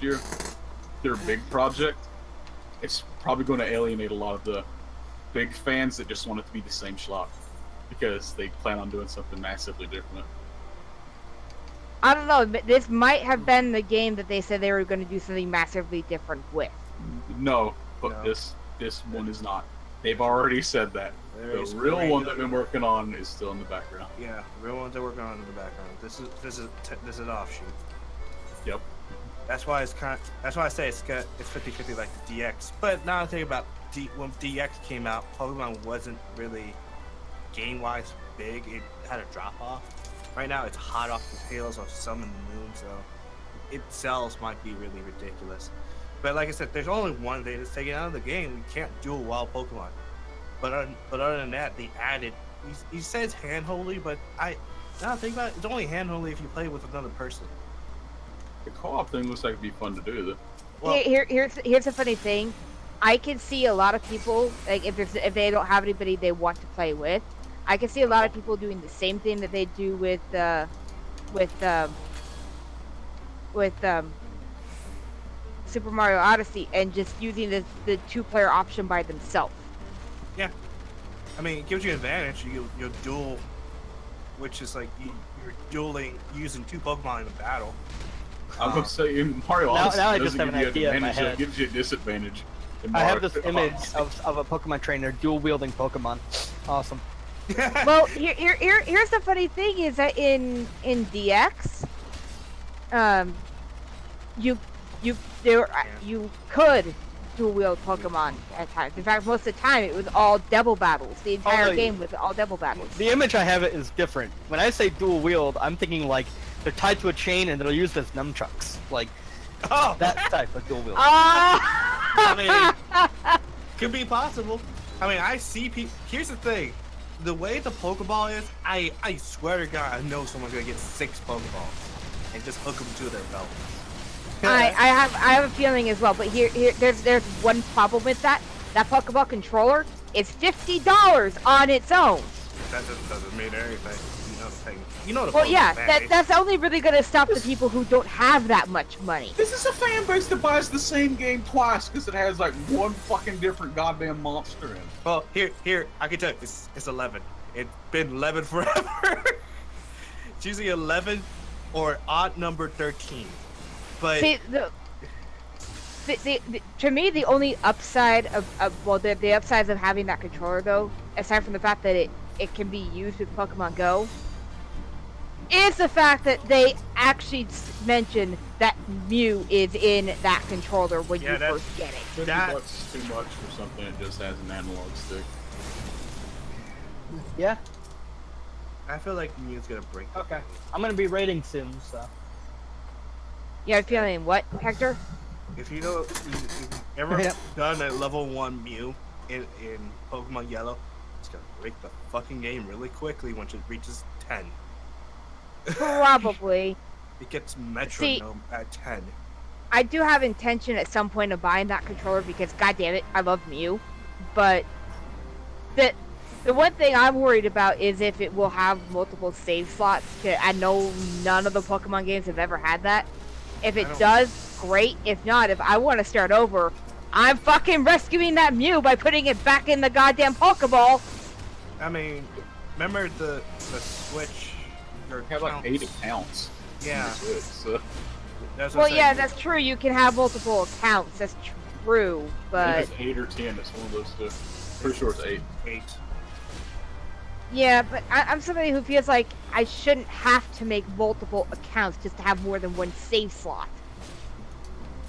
year, their big project, it's probably going to alienate a lot of the big fans that just want it to be the same slot because they plan on doing something massively different. I don't know. This might have been the game that they said they were going to do something massively different with. No, but this one is not. They've already said that. The real one they've been working on is still in the background. Yeah, the real ones they're working on in the background. This is an offshoot. Yep. That's why that's why I say it's 50-50 like the DX. But now I think about when DX came out, Pokemon wasn't really game-wise big. It had a drop off. Right now, it's hot off the heels of Sun and the Moon, so itself might be really ridiculous. But like I said, there's only one thing that's taken out of the game. We can't duel wild Pokemon. But other than that, they added. He says hand-holding, but now think about it, it's only hand-holding if you play with another person. The co-op thing looks like it'd be fun to do, though. Well, here's the funny thing. I can see a lot of people, like if they don't have anybody they want to play with, I can see a lot of people doing the same thing that they do with Super Mario Odyssey and just using the 2-player option by themselves. Yeah, I mean it gives you an advantage. You'll duel, which is like you're dueling using 2 Pokemon in a battle. I would say in Mario Odyssey now I doesn't just have give an you idea in my advantage, head. it gives you a disadvantage. I have this image of a Pokemon trainer dual-wielding Pokemon. Awesome. Well, here's the funny thing is that in DX, you could dual-wield Pokemon at times. In fact, most of the time it was all double battles. The entire game was all double battles. The image I have is different. When I say dual-wield, I'm thinking like they're tied to a chain and they're used as nunchucks. Like, that type of dual-wield. I mean, could be possible. I mean, I see people. Here's the thing. The way the Pokeball is, I swear to God, I know someone's gonna get 6 Pokeballs and just hook them to their belt. I have a feeling as well, but there's one problem with that. That Pokeball controller is $50 on its own. That doesn't mean anything. You know the well, Pokemon's yeah, bad. that's only really gonna stop the people who don't have that much money. This is a fan base that buys the same game twice because it has like one fucking different goddamn monster in it. Well, here, I can tell you, it's 11. It's been 11 forever. It's usually 11 or odd number 13. But see, to me, the only upside the upsides of having that controller, though, aside from the fact that it can be used with Pokemon Go, is the fact that they actually mention that Mew is in that controller when you first get it. $50 too much for something that just has an analog stick. Yeah. I feel like Mew's gonna break. Okay. I'm gonna be rating soon, so. You have a feeling what, Hector? If you know, if you've ever done a level 1 Mew in Pokemon Yellow, it's gonna break the fucking game really quickly once it reaches 10. Probably. It gets metronome at 10. I do have intention at some point of buying that controller because, goddamn it, I love Mew. But the one thing I'm worried about is if it will have multiple save slots. I know none of the Pokemon games have ever had that. If it does, great. If not, if I want to start over, I'm fucking rescuing that Mew by putting it back in the goddamn Pokeball. I mean, remember the Switch? You have like 8 accounts. Yeah. Switch, so. Well, yeah, that's true. You can have multiple accounts. That's true, but it's 8 or 10. It's one of those two. Pretty sure it's 8. 8. Yeah, but I'm somebody who feels like I shouldn't have to make multiple accounts just to have more than one save slot.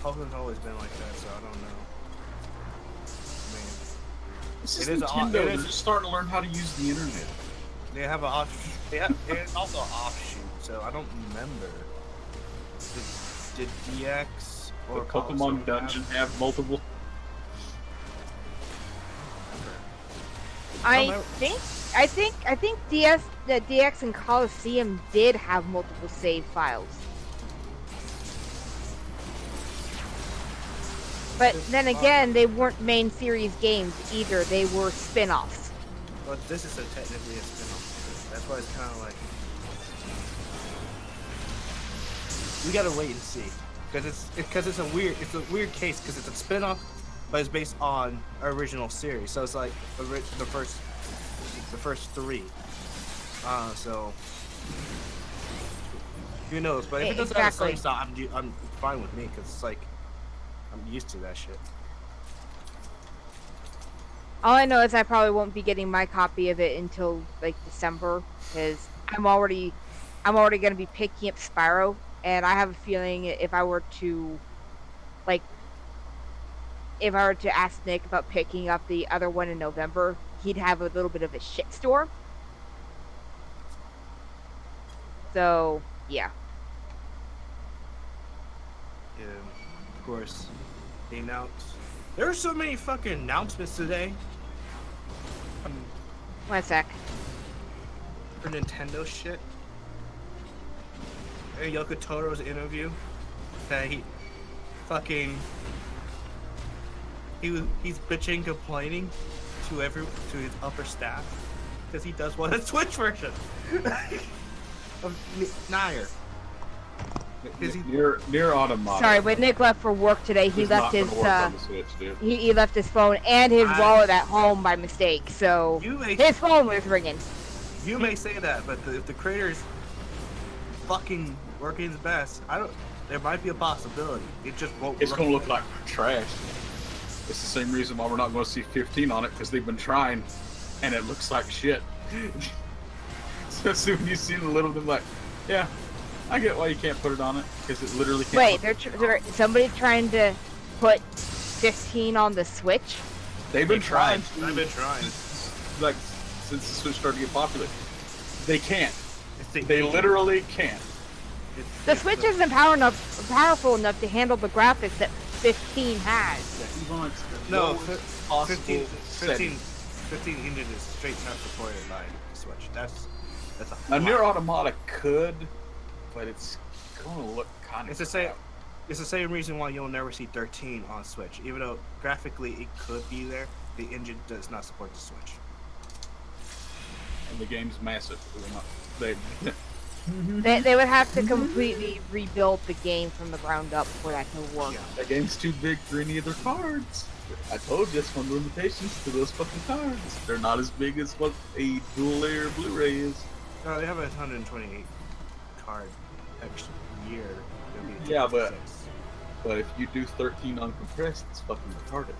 Pokemon's always been like that, so I don't know. I mean, This is Nintendo. They're just starting to learn how to use the internet. They have an offshoot. It's also an offshoot, so I don't remember. Did DX or the Pokemon Dungeon have multiple? I think the DX and Coliseum did have multiple save files. But then again, they weren't main series games either. They were spin-offs. But this is technically a spin-off. That's why it's kind of like... We gotta wait and see. because it's a weird case because it's a spin-off, but it's based on original series. So it's like the first three. So who knows? But if it doesn't have the same style, I'm fine with me because it's like I'm used to that shit. All I know is I probably won't be getting my copy of it until like December because I'm already going to be picking up Spyro, and I have a feeling if I were to ask Nick about picking up the other one in November, he'd have a little bit of a shitstorm. So yeah. Yeah, of course. They announced. There were so many fucking announcements today. One sec. For Nintendo shit. And Yoko Toro's interview that he's bitching, complaining to his upper staff because he does want a Switch version of Nier. Near Automata. Sorry, when Nick left for work today, he left his Switch, he left his phone and his wallet at home by mistake. So his phone was ringing. You may say that, but if the creator's fucking working his best, there might be a possibility. It just won't. It's gonna look like trash. It's the same reason why we're not going to see 15 on it, because they've been trying, and it looks like shit. Especially when you see the little bit like, yeah, I get why you can't put it on it, because it literally can't. Wait, somebody trying to put 15 on the Switch? They've been trying. I've been trying. Like, since the Switch started to get popular. They can't. They literally can't. The Switch isn't powerful enough to handle the graphics that 15 has. No, 15 inches is straight not supported by the Switch. That's a Near Automata could, but it's gonna look kind of. It's the same reason why you'll never see 13 on Switch, even though graphically it could be there. The engine does not support the Switch. And the game's massive. They would have to completely rebuild the game from the ground up for that to work. Yeah, that game's too big for any of their cards. I told you, it's one of the limitations to those fucking cards. They're not as big as what a dual-layer Blu-ray is. No, they have a 128 card extra year. Yeah, but if you do 13 uncompressed, it's fucking retarded.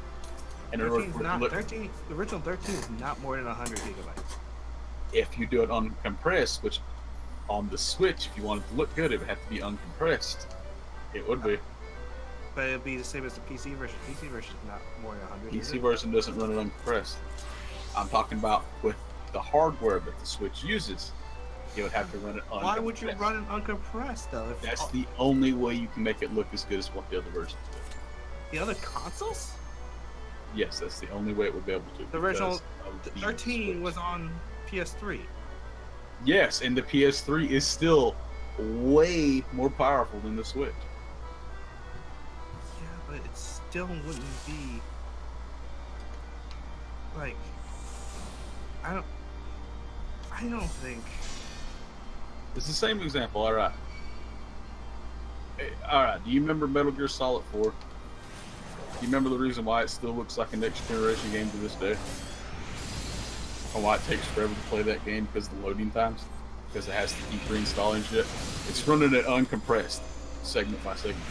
And the original 13 is not more than 100 gigabytes. If you do it uncompressed, which on the Switch, if you want it to look good, it would have to be uncompressed. It would be. But it would be the same as the PC version. PC version is not more than 100. PC version doesn't run it uncompressed. I'm talking about with the hardware that the Switch uses. You would have to run it uncompressed. Why would you run it uncompressed though? That's the only way you can make it look as good as what the other versions do. The other consoles? Yes, that's the only way it would be able to. The original 13 was on PS3. Yes, and the PS3 is still way more powerful than the Switch. Yeah, but it still wouldn't be like I don't think it's the same example. All right. Do you remember Metal Gear Solid 4? Do you remember the reason why it still looks like a next generation game to this day? And why it takes forever to play that game because of the loading times? Because it has to keep reinstalling shit. It's running it uncompressed, segment by segment.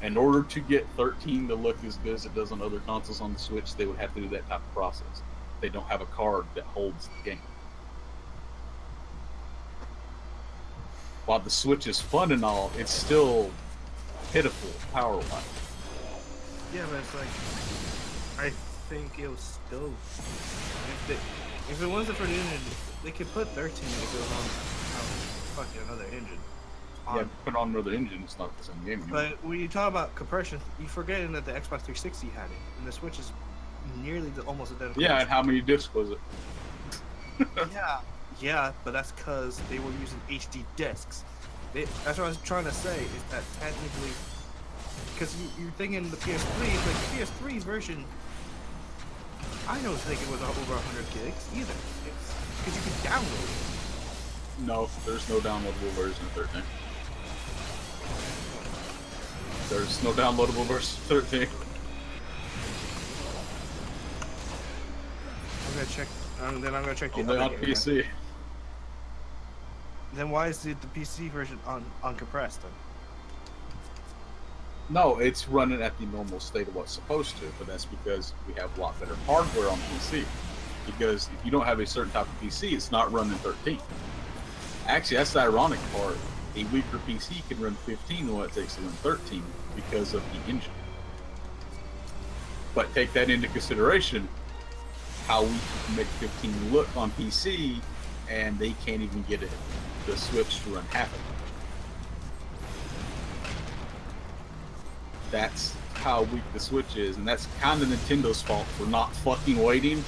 In order to get 13 to look as good as it does on other consoles on the Switch, they would have to do that type of process. They don't have a card that holds the game. While the Switch is fun and all, it's still pitiful power-wise. Yeah, but it's like I think it was still if it wasn't for the engine, they could put 13 if it was on fucking another engine. Yeah, put on another engine, it's not the same game anymore. But when you talk about compression, you're forgetting that the Xbox 360 had it, and the Switch is nearly almost identical. Yeah, and how many discs was it? Yeah, but that's because they were using HD discs. That's what I was trying to say, is that technically, because you're thinking the PS3, but the PS3 version, I don't think it was over 100 gigs either. Because you can download it. No, there's no downloadable version of 13. There's no downloadable version 13. I'm gonna check. Then I'm gonna check the Only other on game, PC. Then why is the PC version uncompressed then? No, it's running at the normal state of what's supposed to, but that's because we have a lot better hardware on PC. Because if you don't have a certain type of PC, it's not running 13. Actually, that's the ironic part. A weaker PC can run 15 than what it takes to run 13 because of the engine. But take that into consideration, how we can make 15 look on PC, and they can't even get it, the Switch to run half of it. That's how weak the Switch is, and that's kind of Nintendo's fault for not fucking waiting.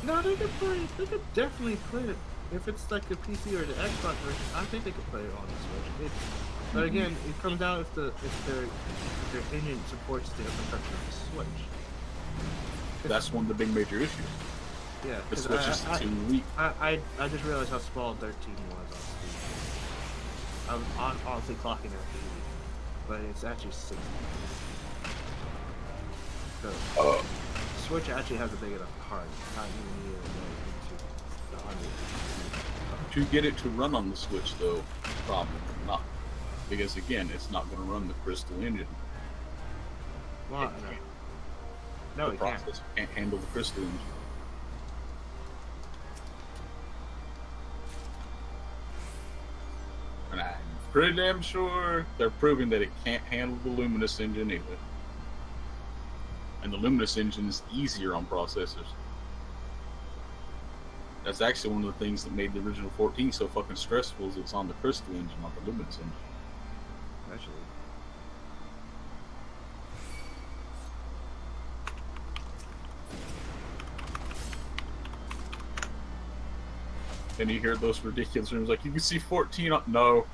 No, they could play. They could definitely play it. If it's like the PC or the Xbox version, I think they could play it on the Switch. But again, it comes down if their engine supports the infrastructure of the Switch. That's one of the big major issues. Yeah, The 'cause Switch is too weak. I just realized how small 13 was on Steam. I'm honestly clocking at 80, but it's actually 60. So, Switch actually has a big enough card. Not even need to go into the 100. To get it to run on the Switch, though, probably not. Because again, it's not going to run the Crystal engine. Well, It can't. no, The it can't. processor can't handle the Crystal engine. And I'm pretty damn sure they're proving that it can't handle the Luminous engine either. And the Luminous engine is easier on processors. That's actually one of the things that made the original 14 so fucking stressful, is it's on the Crystal engine, not the Luminous engine. Actually. And you hear those ridiculous rooms like, you can see 14 on... No.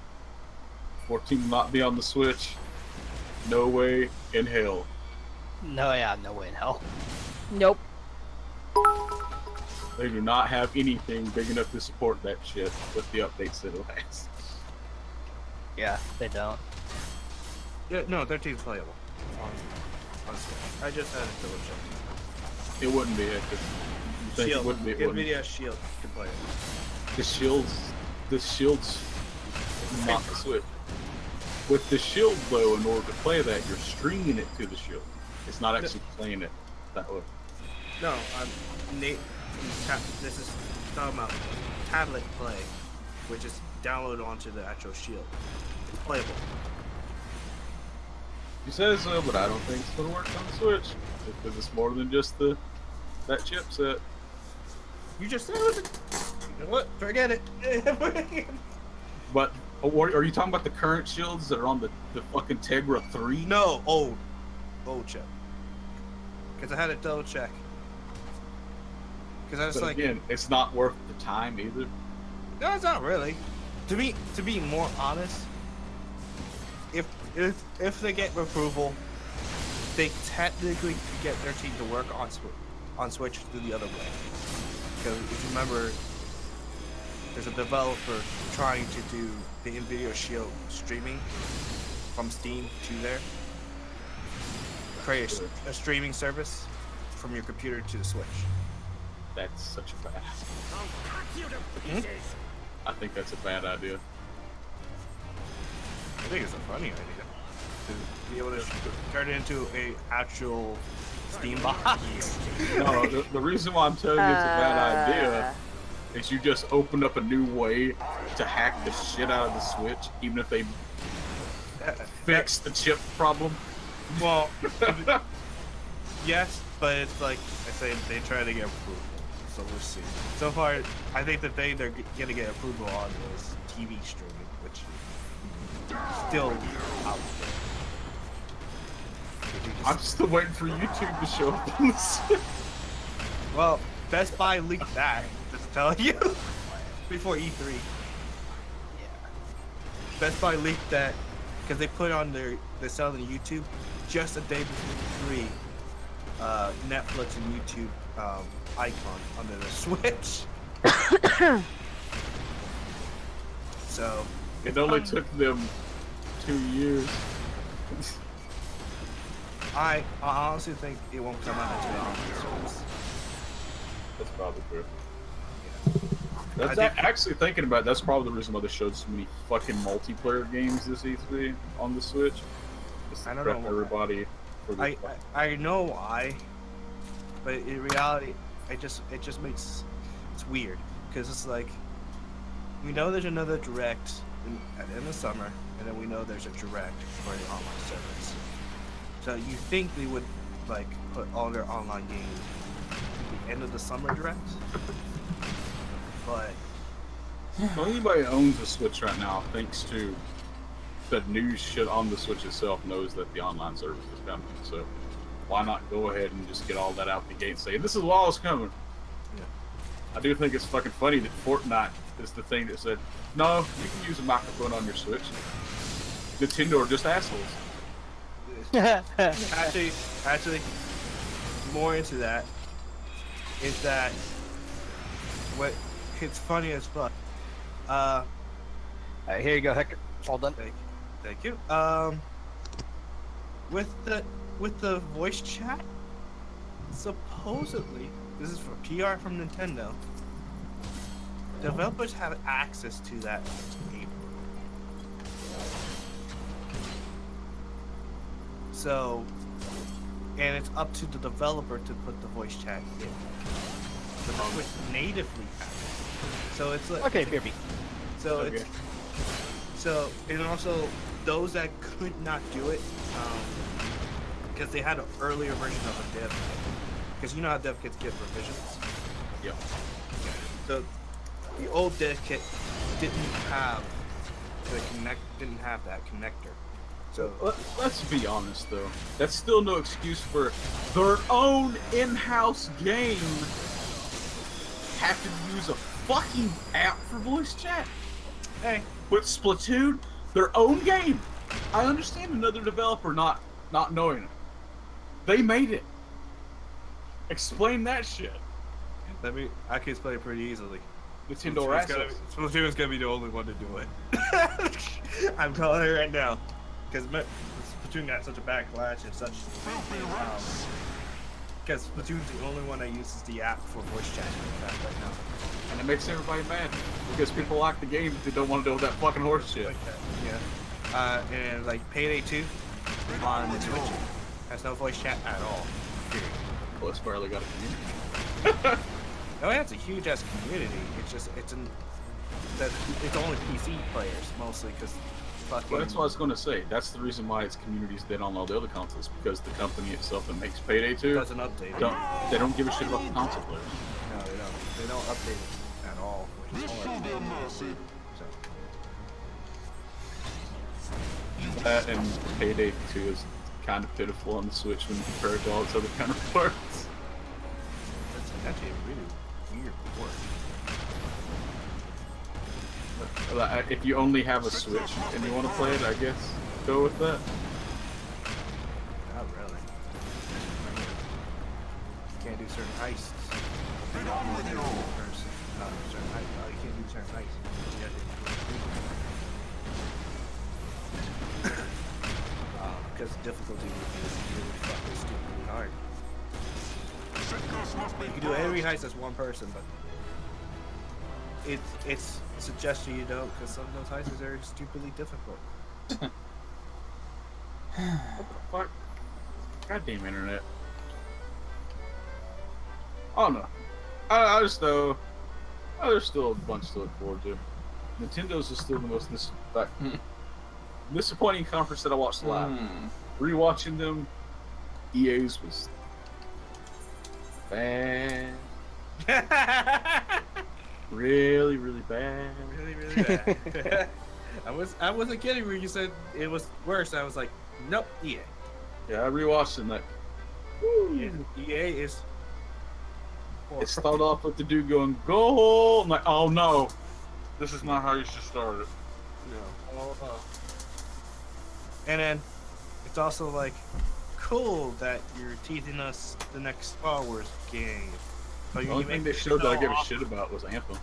14 will not be on the Switch. No way in hell. No, yeah, no way in hell. Nope. They do not have anything big enough to support that shit with the updates that it has. Yeah, they don't. Yeah, no, 13 is playable on Switch. I just had it double check. It wouldn't be it. You think it wouldn't be, it wouldn't. NVIDIA Shield can play it. The shield's not the Switch. With the shield, though, in order to play that, you're streaming it to the shield. It's not actually playing it that way. No, this is talking about tablet play, which is downloaded onto the actual Shield. It's playable. He says so, but I don't think it's going to work on the Switch. Because it's more than just that chipset. You just said it. You know what? Forget it. But are you talking about the current shields that are on the fucking Tegra 3? No, old chip. Because I had to double check. Because I was But like, again, it's not worth the time either. no, it's not really. To be more honest, if they get approval, they technically could get their team to work on Switch through the other way. Because if you remember, there's a developer trying to do the NVIDIA Shield streaming from Steam to there. Create a streaming service from your computer to the Switch. That's such a bad. I think that's a bad idea. I think it's a funny idea to be able to turn it into a actual Steam box. No, the reason why I'm telling you it's a bad idea is you just open up a new way to hack the shit out of the Switch, even if they fix the chip problem. Well, yes, but it's like I say, they try to get approval, so we'll see. So far, I think that they're gonna get approval on is TV streaming, which is still out there. I'm still waiting for YouTube to show up on the Switch. Well, Best Buy leaked that, just to tell you, before E3. Yeah. Best Buy leaked that because they put on they're selling YouTube just a day before E3. Netflix and YouTube icon under the Switch. So It only took them 2 years. I honestly think it won't come out until the online service. That's probably true. I That's think- actually thinking about it, that's probably the reason why they showed so many fucking multiplayer games this E3 on the Switch. Just to I don't prep know. everybody for the I know why, but in reality, it just makes it's weird because it's like we know there's another direct in the summer, and then we know there's a direct for the online service. So you think they would like put all their online games at the end of the summer direct, but So anybody who owns a Switch right now, thanks to the news shit on the Switch itself, knows that the online service is coming. So why not go ahead and just get all that out the gate and say, this is while it's coming. Yeah. I do think it's fucking funny that Fortnite is the thing that said, no, you can use a microphone on your Switch. Nintendo are just assholes. actually, more into that is that what it's funny as fuck. Alright, here you go, Hector. All done. Thank you. With the voice chat, supposedly this is for PR from Nintendo. Developers have access to that since April. So, and it's up to the developer to put the voice chat in. But the Switch natively has it. So it's like Okay, BRB. so Okay. it's so and also those that could not do it, because they had an earlier version of a dev kit. Because you know how dev kits get revisions. Yep. So the old dev kit didn't have that connector. So Let's be honest though, that's still no excuse for their own in-house game have to use a fucking app for voice chat. hey, With Splatoon, their own game. I understand another developer not knowing it. They made it. Explain that shit. I can explain it pretty easily. Nintendo Splatoon's gonna be the only one to do it. I'm calling it right now. Because Splatoon got such a backlash and such. Because Splatoon's the only one that uses the app for voice chatting right now. And it makes everybody mad because people like the game, but they don't want to deal with that fucking horse shit. Like that, yeah. And like Payday 2 on the Switch has no voice chat at all. Period. Well, it's barely got a community. No, it has a huge ass community. It's just it's only PC players mostly because fucking. Well, that's what I was going to say. That's the reason why its community's dead on all the other consoles, because the company itself that makes Payday 2 doesn't update it. they don't give a shit about the console players. No, they don't. They don't update it at all, which is horrible. So. That and Payday 2 is kind of pitiful on the Switch when compared to all its other counterparts. That's actually a really weird port. If you only have a Switch and you want to play it, I guess go with that. Not really. You can't do certain heists. You can't do certain heists. Oh, you can't do certain heists. You have to because the difficulty would be really fucking stupidly hard. You can do every heist as one person, but it's a suggestion you don't, because some of those heists are very stupidly difficult. What the fuck? Goddamn internet. I don't know. I just know. There's still a bunch to look forward to. Nintendo's is still the most disappointing conference that I watched live. Rewatching them, EA's was bad. Really, really bad. Really, really bad. I wasn't kidding when you said it was worse. I was like, nope, EA. Yeah, I rewatched it and like, EA is. it started off with the dude going, goal! I'm like, oh no, this is not how you should start it. No. And then it's also like cool that you're teasing us the next Star Wars game. But The only thing they showed that I gave a shit about was Anthem.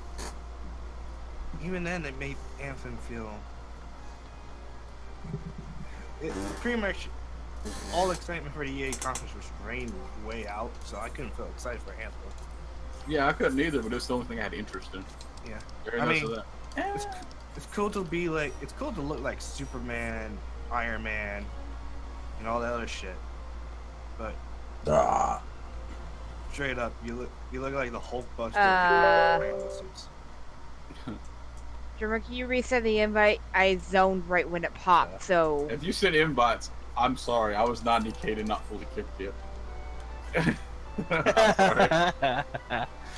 Even then, it made Anthem feel. It pretty much all excitement for the EA conference was rained way out, so I couldn't feel excited for Anthem. Yeah, I couldn't either, but it's the only thing I had interest in. Yeah. Very I nice mean, of that. it's cool to be like, it's cool to look like Superman, Iron Man, and all that other shit. But straight up, you look like the Hulkbuster. Drummer, can you resend the invite? I zoned right when it popped, so... If you sent invites, I'm sorry. I was not DK'd, not fully kicked yet. I'm sorry.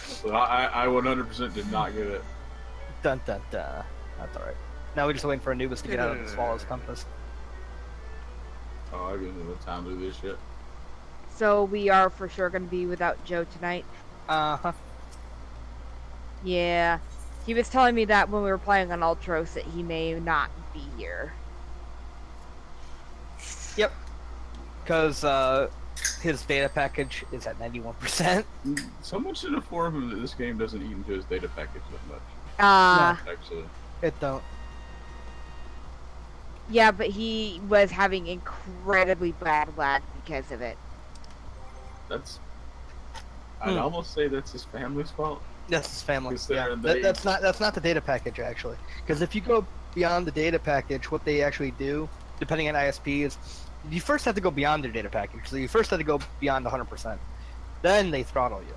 So I 100% did not get it. Dun dun dun. That's alright. Now we're just waiting for Anubis to get out of the Swallow's compass. Oh, I give it the time to do this shit. So we are for sure going to be without Joe tonight? Uh-huh. Yeah. He was telling me that when we were playing on Ultros that he may not be here. Yep. Because his data package is at 91%. Someone should inform him that this game doesn't eat into his data package that much. Actually. It don't. Yeah, but he was having incredibly bad lag because of it. That's... I'd almost say that's his family's fault. That's his family. Yeah. Considering they- That's not the data package actually. Because if you go beyond the data package, what they actually do, depending on ISP, is you first have to go beyond their data package. So you first have to go beyond 100%. Then they throttle you.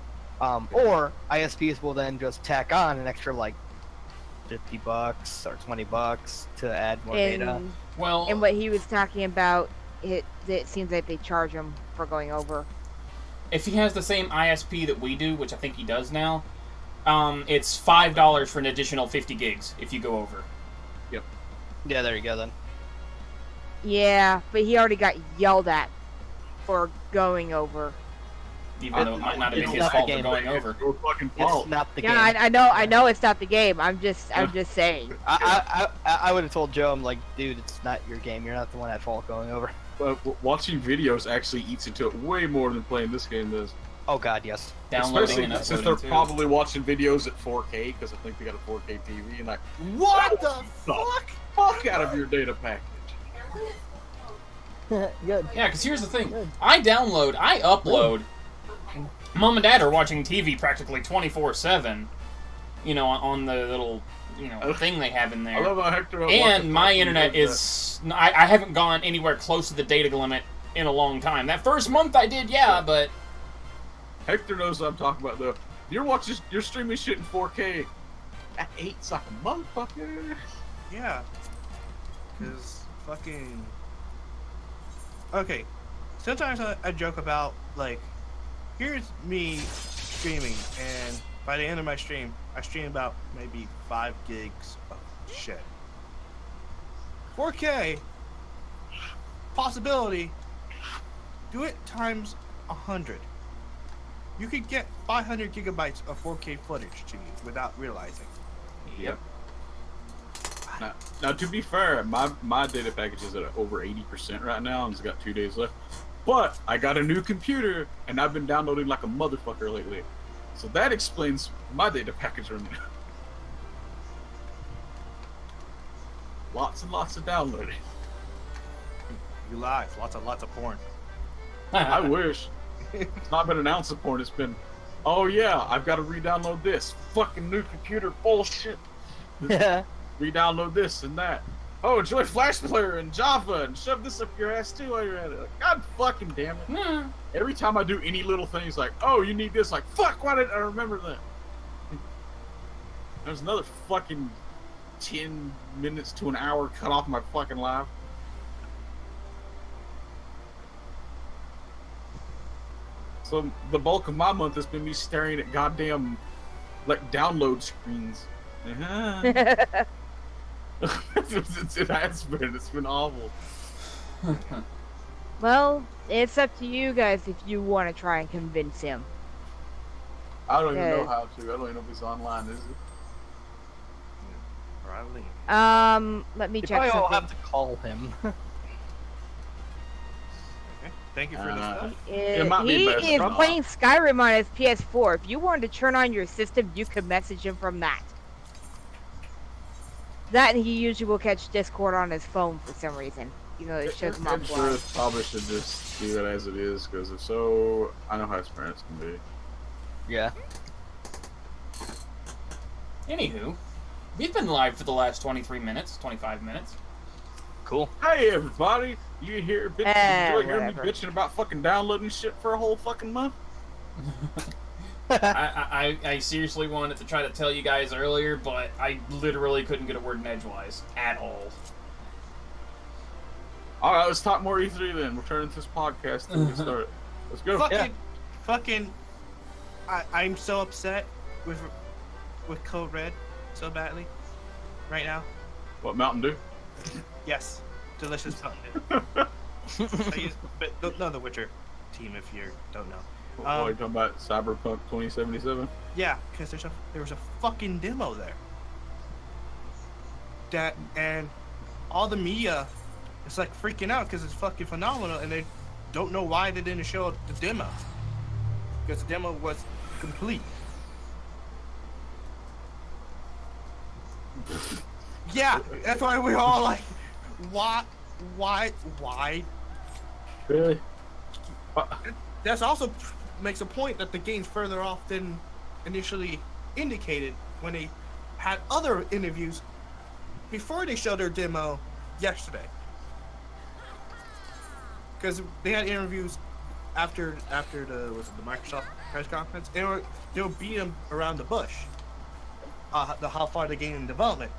Or ISPs will then just tack on an extra like $50 or $20 to add more data. Well, And what he was talking about, it seems like they charge him for going over. if he has the same ISP that we do, which I think he does now, it's $5 for an additional 50 gigs if you go over. Yeah, there you go then. Yeah, but he already got yelled at for going over. Even though it might not have been It's his not the fault for game. going over. Your fucking fault. It's not the Yeah, game. I know it's not the game. I'm just saying. I would have told Joe, I'm like, dude, it's not your game. You're not the one at fault going over. But watching videos actually eats into it way more than playing this game does. Oh god, yes. Downloading Especially and since uploading they're too. probably watching videos at 4K because I think they got a 4K TV and like, What the fuck out of your data package. Good. Yeah, because here's the thing. I upload. Mom and Dad are watching TV practically 24/7. You know, on the little, thing they have in I there. love how Hector. And my internet is... I haven't gone anywhere close to the data limit in a long time. That first month I did, yeah, but... Hector knows what I'm talking about though. You're streaming shit in 4K. That eats like a motherfucker. Yeah. Because fucking... Okay. Sometimes I joke about, like, here's me streaming, and by the end of my stream, I stream about maybe 5 gigs of shit. 4K, possibility, do it times 100. You could get 500 gigabytes of 4K footage to you without realizing. Yep. Now, to be fair, my data package is at over 80% right now, and it's got 2 days left. But I got a new computer, and I've been downloading like a motherfucker lately. So that explains my data package right now. Lots and lots of downloading. You lie. It's lots of porn. I wish. It's not been an ounce of porn. It's been, oh yeah, I've got to re-download this. Fucking new computer bullshit. Yeah. Re-download this and that. Oh, enjoy Flash Player and Java and shove this up your ass too while you're at it. Like, God fucking damn it. Every time I do any little thing, it's like, oh, you need this. Like, fuck, why didn't I remember that? There's another fucking 10 minutes to an hour cut off my fucking life. So the bulk of my month has been me staring at goddamn, like, download screens. It has been. It's been awful. Well, it's up to you guys if you want to try and convince him. I don't even know how to. I don't even know if it's online, is it? Probably. Let me You check probably all something. have to call him. Okay. Thank you for the stuff. It might be He best is not. playing Skyrim on his PS4. If you wanted to turn on your system, you could message him from that. That and he usually will catch Discord on his phone for some reason. it shows them I'm off sure well. it probably should just do it as it is, because if so, I know how his parents can be. Yeah. Anywho, we've been live for the last 23 minutes, 25 minutes. Cool. Hey everybody, you hear enjoy hearing me whatever. bitching about fucking downloading shit for a whole fucking month? I seriously wanted to try to tell you guys earlier, but I literally couldn't get a word in edgewise at all. Alright, let's talk more E3 then. We're turning this podcast and we start it. Let's go. Fucking, I'm so upset with Code Red so badly right now. What, Mountain Dew? Yes, delicious Mountain Dew. but no, the Witcher team, if you don't know. What are you talking about? Cyberpunk 2077? Yeah, because there was a fucking demo there. That and all the media is like freaking out because it's fucking phenomenal, and they don't know why they didn't show the demo. Because the demo was complete. Yeah, that's why we're all like, why? Really? That's also makes a point that the game's further off than initially indicated when they had other interviews before they showed their demo yesterday. Because they had interviews after the Microsoft press conference, and they were beating them around the bush. How far the game in development.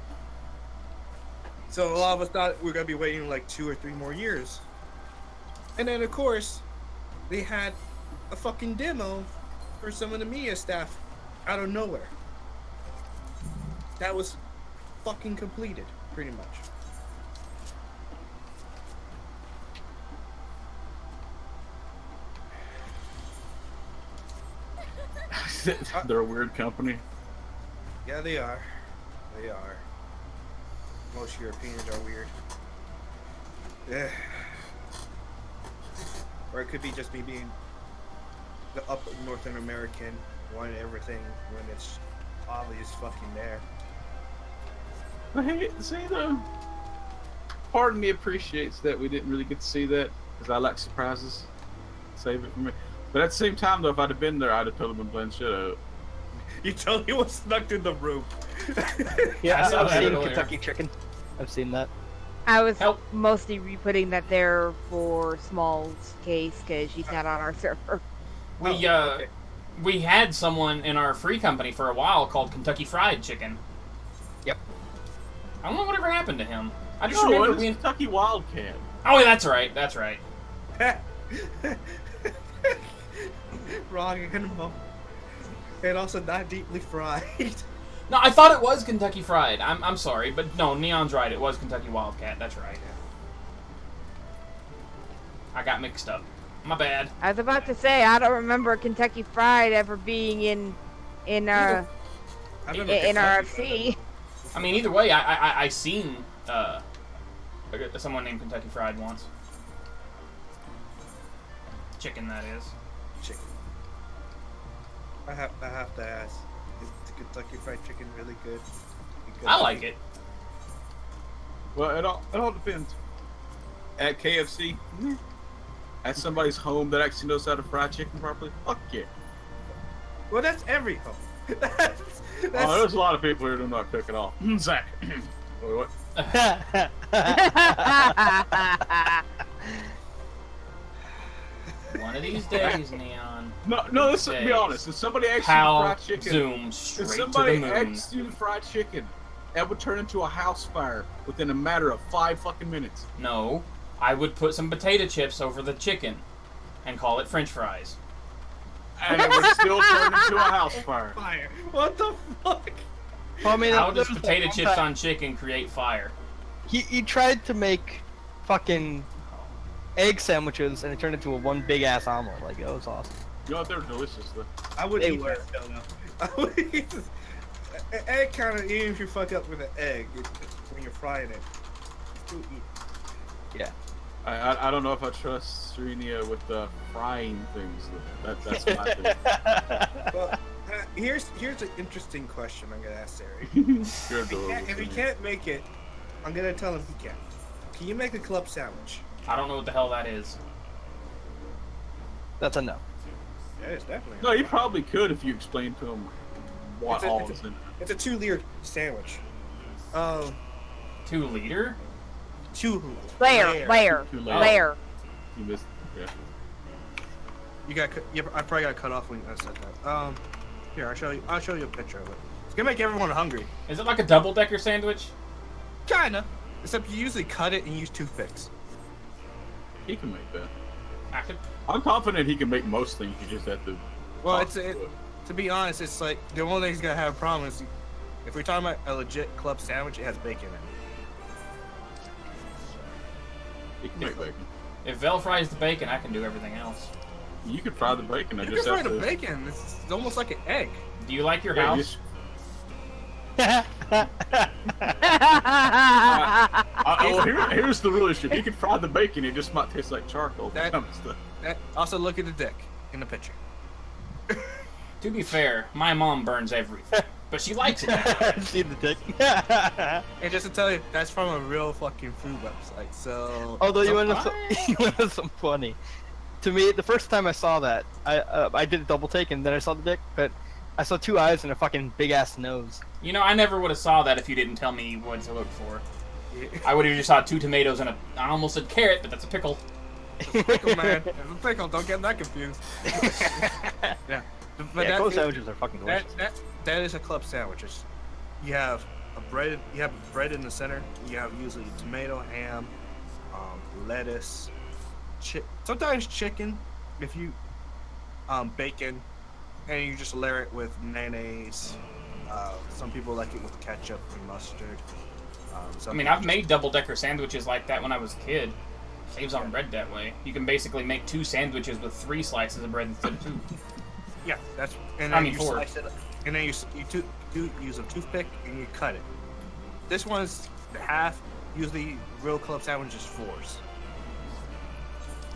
So a lot of us thought we were gonna be waiting like 2 or 3 more years. And then of course, they had a fucking demo for some of the media staff out of nowhere. That was fucking completed, pretty much. They're a weird company. Yeah, they are. They are. Most Europeans are weird. Yeah. Or it could be just me being the up Northern American, wanting everything when it's obvious fucking there. But hey, see though, part of me appreciates that we didn't really get to see that, because I like surprises. Save it for me. But at the same time though, if I'd have been there, I'd have totally been playing shit out. You totally was snuck in the room. Yeah, I saw I've that seen earlier. Kentucky Chicken. I've seen that. I was Help. mostly re-putting that there for Small's case because she's not on our server. We okay. we had someone in our free company for a while called Kentucky Fried Chicken. Yep. I don't know whatever happened to him. I just No, remember it's being. Kentucky Wildcat. Oh, yeah, that's right. That's right. Wrong animal. And also not deeply fried. No, I thought it was Kentucky Fried. I'm sorry, but no, Neon's right. It was Kentucky Wildcat. That's right. I got mixed up. My bad. I was about to say I don't remember Kentucky Fried ever being in I've never in Kentucky RFC. I mean, either way, I seen someone named Kentucky Fried once. Chicken, that is. chicken. I have to ask, is the Kentucky Fried Chicken really good? Because I like it. Well, it all depends. At KFC, at somebody's home that actually knows how to fry chicken properly, fuck yeah. Well, that's every home. that's Oh, there's a lot of people here who do not cook at all. Zach. Wait, what? One of these days, Neon. No, let's be honest. If somebody actually Pal fried chicken, zoom if straight to somebody the moon. actually fried chicken, that would turn into a house fire within a matter of 5 fucking minutes. No, I would put some potato chips over the chicken and call it French fries. And it would still turn into a house fire. Fire. What the fuck? Well, I mean, How there does was that potato one chips time- on chicken create fire? He tried to make fucking egg sandwiches and it turned into a one big ass omelet. Like, it was awesome. You know what? They're delicious though. I would They eat were. that still though. I would eat this. Egg kind of, even if you fuck up with an egg, when you're frying it, you eat. I don't know if I trust Serenia with frying things. That's my thing. Well, here's an interesting question I'm gonna ask Sari. You're adorable. If he can't make it, I'm gonna tell him he can. Can you make a club sandwich? I don't know what the hell that is. That's a no. Yeah, it's definitely. No, you probably could if you explained to him what It's a- all it's is in it. It's a 2-liter sandwich. 2 liter? 2 Layer. Too late. Layer. You missed. Yeah. You got. I probably got cut off when I said that. Here, I'll show you a picture of it. It's gonna make everyone hungry. Is it like a double-decker sandwich? Kinda. Except you usually cut it and use toothpicks. He can make that. I could. I'm confident he can make most things. You just have to. Well, talk to it. to be honest, it's like the only thing he's gonna have a problem is if we're talking about a legit club sandwich, it has bacon in it. He can make bacon. If Vel fries the bacon, I can do everything else. You could fry the bacon. I You just can have fry to. the bacon. It's almost like an egg. Do you like your Yeah, house? Here's the real issue. He could fry the bacon. It just might taste like charcoal. That- Also, look at the dick in the picture. To be fair, my mom burns everything, but she likes it that way. See the dick. And just to tell you, that's from a real fucking food website. So. Although you so want to you want to know something funny. To me, the first time I saw that, I did a double take and then I saw the dick, but I saw 2 eyes and a fucking big ass nose. You know, I never would have saw that if you didn't tell me what to look for. I would have just saw 2 tomatoes and I almost said carrot, but that's a pickle. Pickle, man. It's a pickle. Don't get that confused. Yeah. But Yeah, that club is- sandwiches are fucking delicious. that is a club sandwich. You have bread in the center. You have usually tomato, ham, lettuce, sometimes chicken, if you bacon, and you just layer it with mayonnaise. Some people like it with ketchup and mustard. I mean, I've made double-decker sandwiches like that when I was a kid. Saves on bread that way. You can basically make 2 sandwiches with 3 slices of bread instead of 2. Yeah, that's and I then mean, you 4. slice it, and then you use a toothpick and you cut it. This one's the half. Usually, real club sandwich is 4s.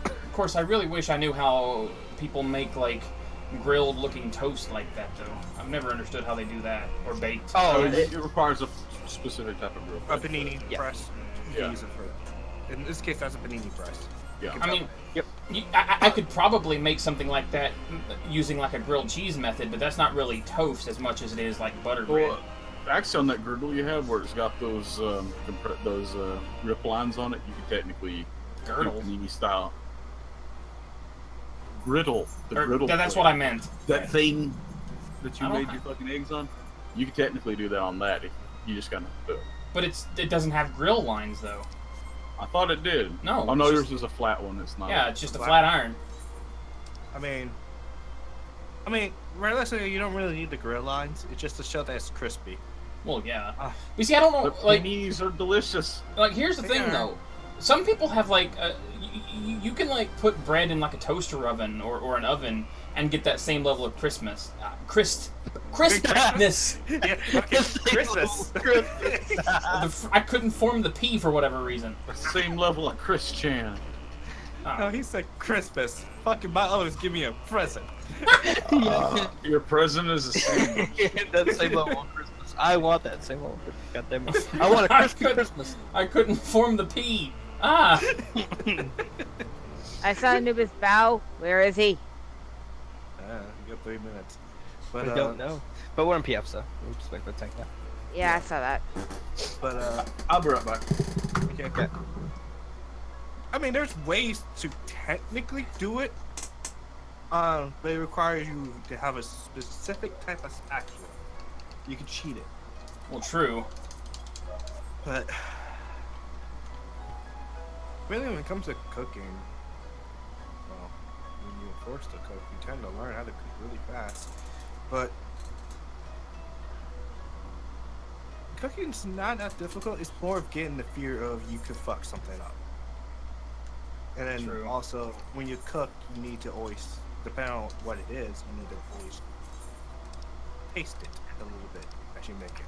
Of course, I really wish I knew how people make, like, grilled-looking toast like that, though. I've never understood how they do that. Or baked. Oh, Oh, it requires a specific type of grill. A panini Yeah. press. You Yeah. can use it for that. In this case, that's a panini press. Yeah. I mean, Yep. I could probably make something like that using, like, a grilled cheese method, but that's not really toast as much as it is, like, butter bread. Well, actually, on that griddle you have, where it's got those rip lines on it, you could technically do Girdle? panini style. Griddle. The Or- griddle. that's plate. what I meant. That thing that you I don't- made your fucking eggs on, you could technically do that on that. If you just kind of. But it doesn't have grill lines, though. I thought it did. No, Oh no, it's yours just- is a flat one. It's not. Yeah, it's just a Flat. flat iron. I mean, realistically, you don't really need the grill lines. It's just to show that it's crispy. Well, yeah. Ah. You see, I don't know, The like, paninis are delicious. here's the thing, Yeah. though. Some people have, like, you can, like, put bread in, like, a toaster oven or an oven and get that same level of crispness. Crispness! Yeah, fucking Christmas. I couldn't form the P for whatever reason. The same level of Chris Chan. No, he said Christmas. Fucking my others give me a present. Your present is a sandwich. That same level of Christmas. I want that same level of Christmas. Goddamn it. I want a I crispy could- Christmas. I couldn't form the P. Ah! I saw Anubis bow. Where is he? You got 3 minutes. But I don't know. But we're in PF, so we'll just wait for the tank now. Yeah, I saw that. But I'll be right back. okay. I mean, there's ways to technically do it. But it requires you to have a specific type of spatula. You can cheat it. Well, true. But really, when it comes to cooking, well, when you're forced to cook, you tend to learn how to cook really fast. But cooking's not that difficult. It's more of getting the fear of you could fuck something up. And then True. also, when you cook, you need to always, depending on what it is, you need to always taste it a little bit as you make it.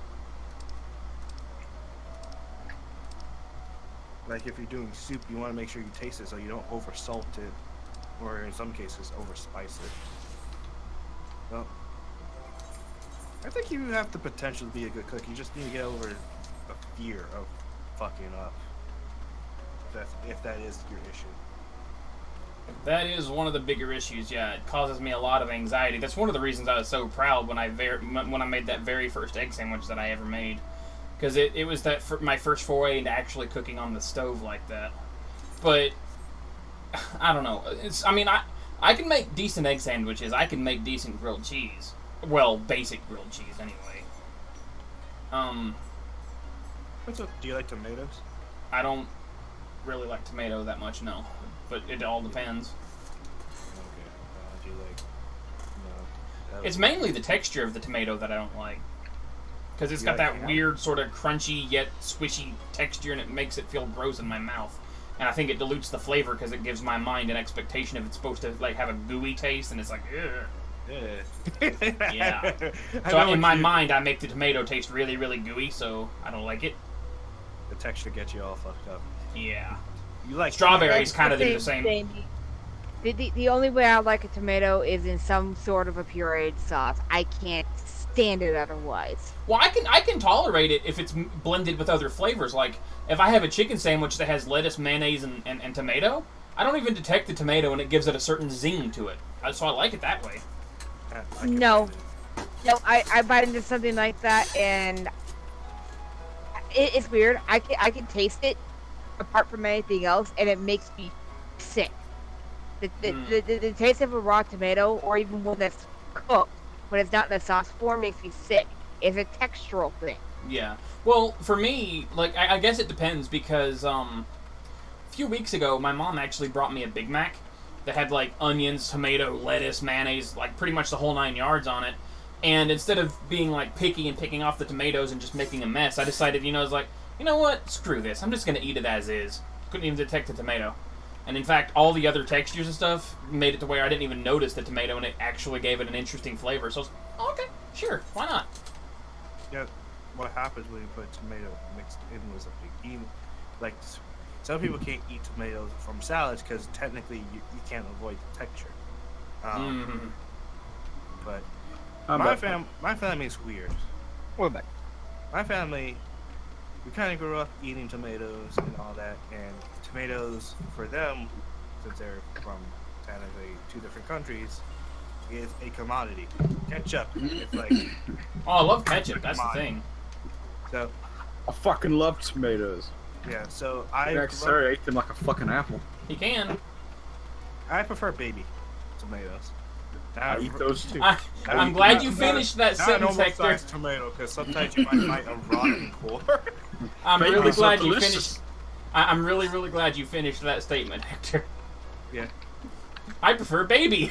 Like if you're doing soup, you want to make sure you taste it so you don't over salt it, or in some cases over spice it. Well, I think you have the potential to be a good cook. You just need to get over the fear of fucking up. if that is your issue. That is one of the bigger issues. Yeah, it causes me a lot of anxiety. That's one of the reasons I was so proud when I made that very first egg sandwich that I ever made, because it was my first foray into actually cooking on the stove like that. But I don't know. I can make decent egg sandwiches. I can make decent grilled cheese. Well, basic grilled cheese anyway. Do you like tomatoes? I don't really like tomato that much, no. But it all depends. Okay. Do you like? No. It's mainly the texture of the tomato that I don't like. Because it's got that weird sort of crunchy yet squishy texture, and it makes it feel gross in my mouth. And I think it dilutes the flavor because it gives my mind an expectation of it's supposed to like have a gooey taste, and it's like, ugh. Yeah. So in my mind, I make the tomato taste really, really gooey, so I don't like it. The texture gets you all fucked up. Yeah. You like strawberries? Kind of do the same. The only way I like a tomato is in some sort of a pureed sauce. I can't stand it otherwise. Well, I can tolerate it if it's blended with other flavors. Like if I have a chicken sandwich that has lettuce, mayonnaise, and tomato, I don't even detect the tomato, and it gives it a certain zing to it. So I like it that way. No, I bite into something like that, and it's weird. I can taste it apart from anything else, and it makes me sick. The taste of a raw tomato, or even one that's cooked, when it's not in a sauce form, makes me sick. It's a textural thing. Yeah. Well, for me, like, I guess it depends, because a few weeks ago, my mom actually brought me a Big Mac that had, like, onions, tomato, lettuce, mayonnaise, like, pretty much the whole 9 yards on it. And instead of being, like, picky and picking off the tomatoes and just making a mess, I decided, I was like, you know what? Screw this. I'm just going to eat it as is. Couldn't even detect the tomato. And in fact, all the other textures and stuff made it to where I didn't even notice the tomato, and it actually gave it an interesting flavor. So I was like, oh, okay, sure, why not? Yeah, what happens when you put tomato mixed in with something? Like, some people can't eat tomatoes from salads because technically you can't avoid the texture. But my family is weird. We're back. My family, we kind of grew up eating tomatoes and all that, and tomatoes for them, since they're from technically two different countries, is a commodity. Ketchup, it's like... Oh, I love ketchup, that's the thing. So, I fucking love tomatoes. yeah, so I ate them like a fucking apple. He can. I prefer baby tomatoes. I eat those too. I'm glad you finished that sentence, Hector. Not a tomato, because sometimes you might bite a rotten core. I'm Baby's really glad so you delicious. finished. I'm really, really glad you finished that statement, Hector. Yeah. I prefer baby.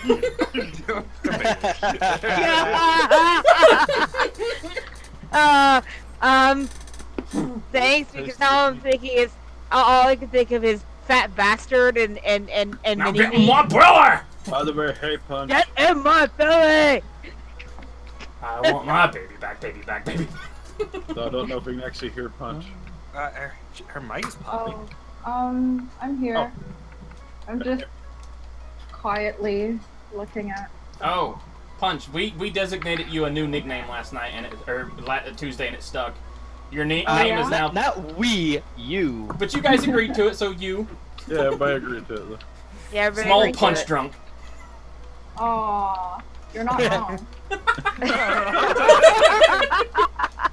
Thanks, because now I'm thinking is all I can think of is fat bastard and Now mini get me. my brother! By the way, hey, Punch. Get in my belly! I want my baby back, baby back, baby. So I don't know if we can actually hear Punch. Her mic is popping. I'm here. Oh. I'm just quietly looking at. Oh, Punch, we designated you a new nickname last night, Tuesday, and it stuck. Your name is now... Not we, you. But you guys agreed to it, so you... Yeah, everybody agreed to it, though. Yeah, everybody Small agreed to punch it. drunk. Aw, you're not wrong.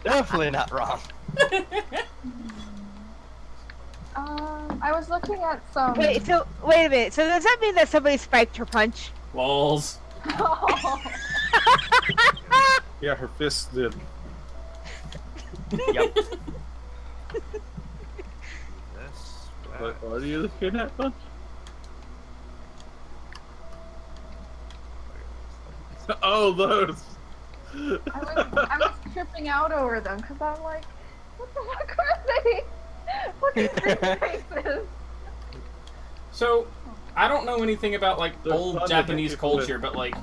Definitely not wrong. I was looking at some. Wait a minute. So does that mean that somebody spiked her punch? Lols. Yeah, her fists did. Yep. What are you looking at, Punch? Oh, those! I was tripping out over them because I'm like, what the fuck are they? Look at their faces. So, I don't know anything about, like, They're old fun to Japanese hit people with. culture, but, like,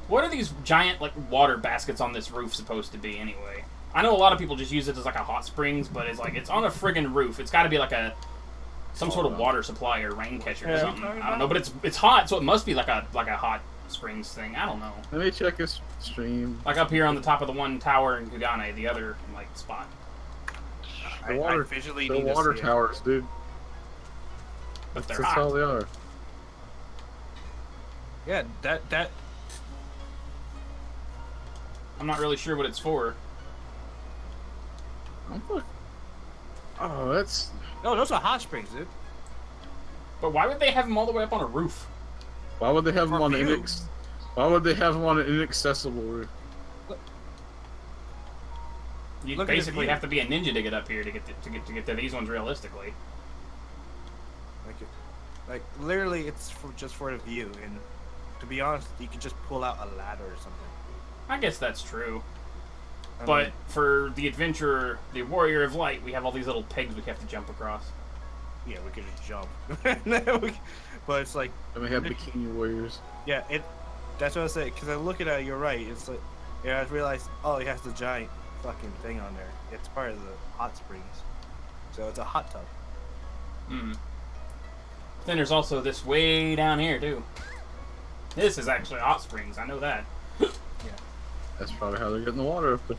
what are these giant, like, water baskets on this roof supposed to be, anyway? I know a lot of people just use it as, like, a hot springs, but it's, like, it's on a friggin' roof. It's gotta be, like, some sort of water supply or rain catcher or something. I don't know, but it's hot, so it must be, like a hot springs thing. I don't know. Let me check his stream. Like, up here on the top of the one tower in Kugane, the other, like, spot. The water, I visually the need water to see towers, dude. But they're That's hot. all they are. Yeah, that. I'm not really sure what it's for. Oh, that's. No, those are hot springs, dude. But why would they have them all the way up on a roof? Why would they have them For on an view. Why would they have them on an inaccessible roof? You Look at the basically view. have to be a ninja to get up here to get to these ones realistically. Like literally, it's just for the view. And to be honest, you can just pull out a ladder or something. I guess that's true. I But mean, for the adventurer, the warrior of light, we have all these little pegs we have to jump across. yeah, we could just jump. But it's like, And we have bikini warriors. yeah, that's what I say. Because I look at it, you're right. It's like, yeah, I realized, oh, it has the giant fucking thing on there. It's part of the hot springs, so it's a hot tub. Hmm. Then there's also this way down here too. This is actually hot springs. I know that. That's probably how they're getting the water up there.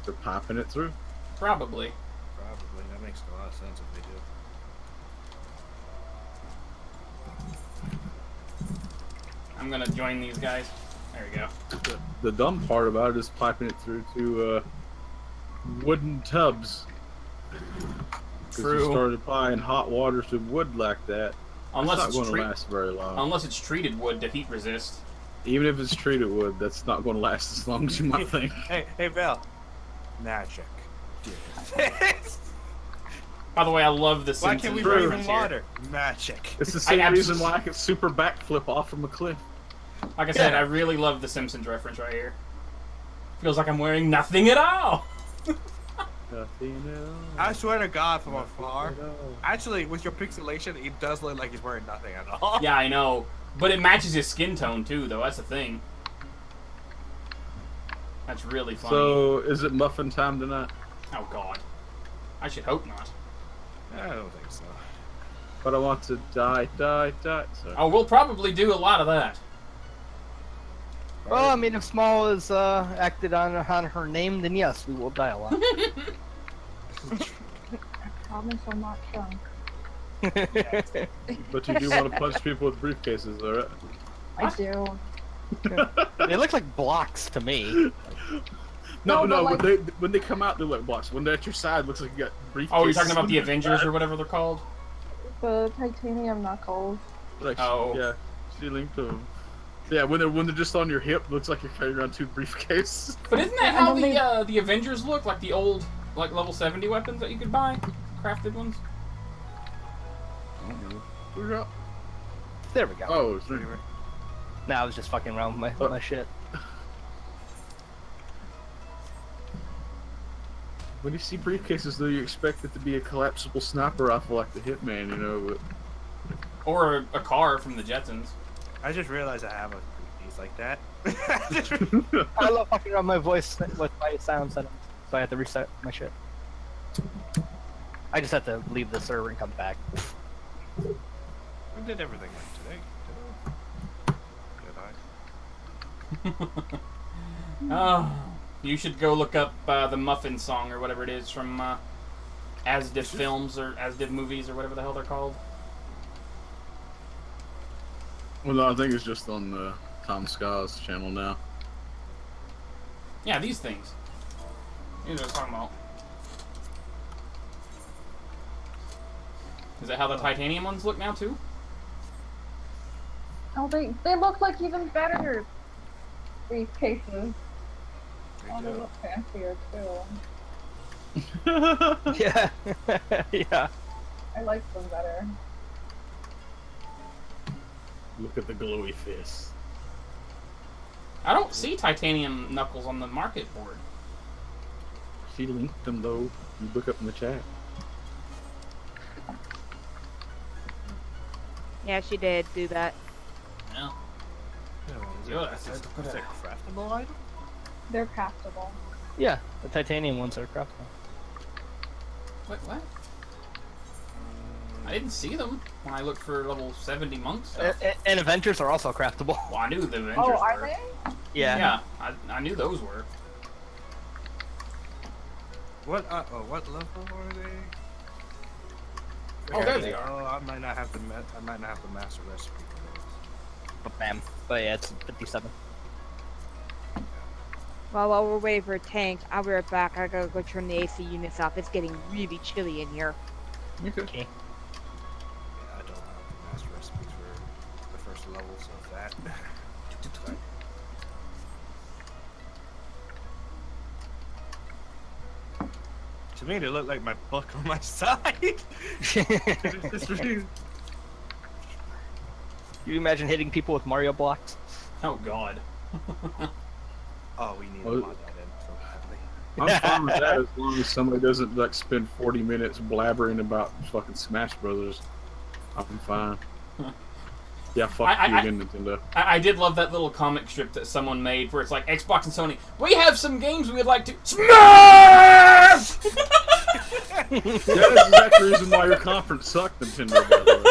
They're piping it through. Probably. Probably that makes a lot of sense if they do. I'm gonna join these guys. There we go. The dumb part about it is piping it through to wooden tubs. Because True. you started applying hot water to wood like that. Unless It's it's not going to tre- last very long. unless it's treated wood to heat resist. Even if it's treated wood, that's not going to last as long as you might think. Hey, Val. Magic. By the way, I love the Why Simpsons can't we True. breathe in reference here. water? Magic. It's the same I reason why I can super backflip off from a cliff. Like I said, I really love the Simpsons reference right here. Feels like I'm wearing nothing at all. Nothing else. I swear to God, from Nothing afar. at all. Actually, with your pixelation, it does look like he's wearing nothing at all. Yeah, I know. But it matches his skin tone too, though. That's the thing. That's really funny. So, is it muffin time tonight? Oh God. I should hope not. I don't think so. But I want to die. So, Oh, we'll probably do a lot of that. Well, I mean, if Small is acted on her name, then yes, we will die a lot. Promise I'm not drunk. But you do want to punch people with briefcases, alright? I do. They look like blocks to me. No, No, but when they come out, they're like blocks. When they're at your side, it looks like you got briefcases. Oh, you're talking about the Avengers or whatever they're called? The titanium knuckles. Like, Oh. yeah, she linked them. Yeah, when they're just on your hip, looks like you're carrying around two briefcases. But isn't that And how then the Avengers look? Like the old, like level 70 weapons that you could buy, crafted ones. Where's up? There we go. Oh, it's right. Now I was just fucking around with my shit. When you see briefcases, though, you expect it to be a collapsible sniper rifle like the Hitman, you know. But Or a car from the Jetsons. I just realized I have a piece like that. I love fucking around my voice with my sound settings, so I have to reset my shit. I just have to leave the server and come back. We did everything like today. Did I? Oh, you should go look up the Muffin Song or whatever it is from Asdiv Films or Asdiv Movies or whatever the hell they're called. well, no, I think it's just on Tom Scott's channel now. Yeah, these things. These are what I was talking about. Is that how the titanium ones look now too? Oh, they look like even better briefcases. Oh, they look fancier too. Yeah. Yeah. I like them better. Look at the glowy face. I don't see titanium knuckles on the market board. She linked them, though. You look up in the chat. Yeah, she did do that. No. Is Good. it a craftable item? They're craftable. Yeah, the titanium ones are craftable. What? I didn't see them when I looked for level 70 monks stuff. And Avengers are also craftable. Well, I knew the Avengers Oh, are were. they? Yeah. Yeah, I knew those were. What level are they? Oh, there they are. Oh, I might not have the master recipe for those. But bam. But yeah, it's 57. Well, while we're waiting for a tank, I'll be right back. I gotta go turn the AC units off. It's getting really chilly in here. Okay. Okay. Yeah, I don't have the master recipes for the first levels of that. To me, they look like my book on my side. You imagine hitting people with Mario blocks? Oh God. Oh, we need to Well, mod that in so badly. I'm fine with that as long as somebody doesn't like spend 40 minutes blabbering about fucking Smash Brothers. I'm fine. Yeah, fuck you again, Nintendo. I did love that little comic strip that someone made where it's like Xbox and Sony. We have some games we would like to smash. That is the exact reason why your conference sucked, Nintendo. By the way.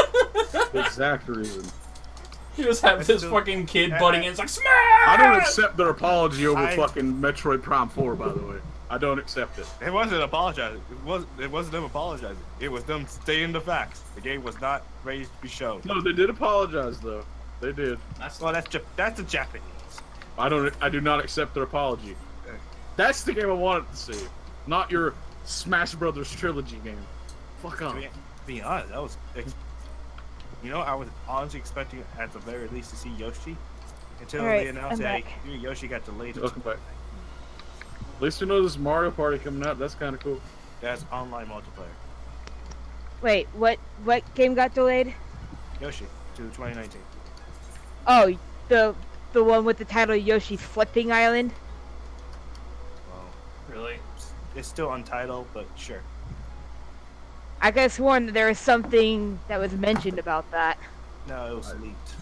The exact reason. You just have this fucking kid butting in. It's like smash. I don't accept their apology over I- fucking Metroid Prime 4. By the way, I don't accept it. It wasn't apologizing. It wasn't them apologizing. It was them stating the facts. The game was not ready to be shown. No, they did apologize though. They did. Well, that's the Japanese. I do not accept their apology. That's the game I wanted to see, not your Smash Brothers trilogy game. Fuck off. To be honest, that was. You know, I was honestly expecting at the very least to see Yoshi until Alright, they announced I'm that back. Yoshi got delayed. Welcome back. At least we know there's Mario Party coming out. That's kind of cool. That's online multiplayer. Wait, what game got delayed? Yoshi to 2019. Oh, the one with the title Yoshi's Flipping Island? Well, Really? it's still untitled, but sure. I could have sworn that there was something that was mentioned about that. No, it was leaked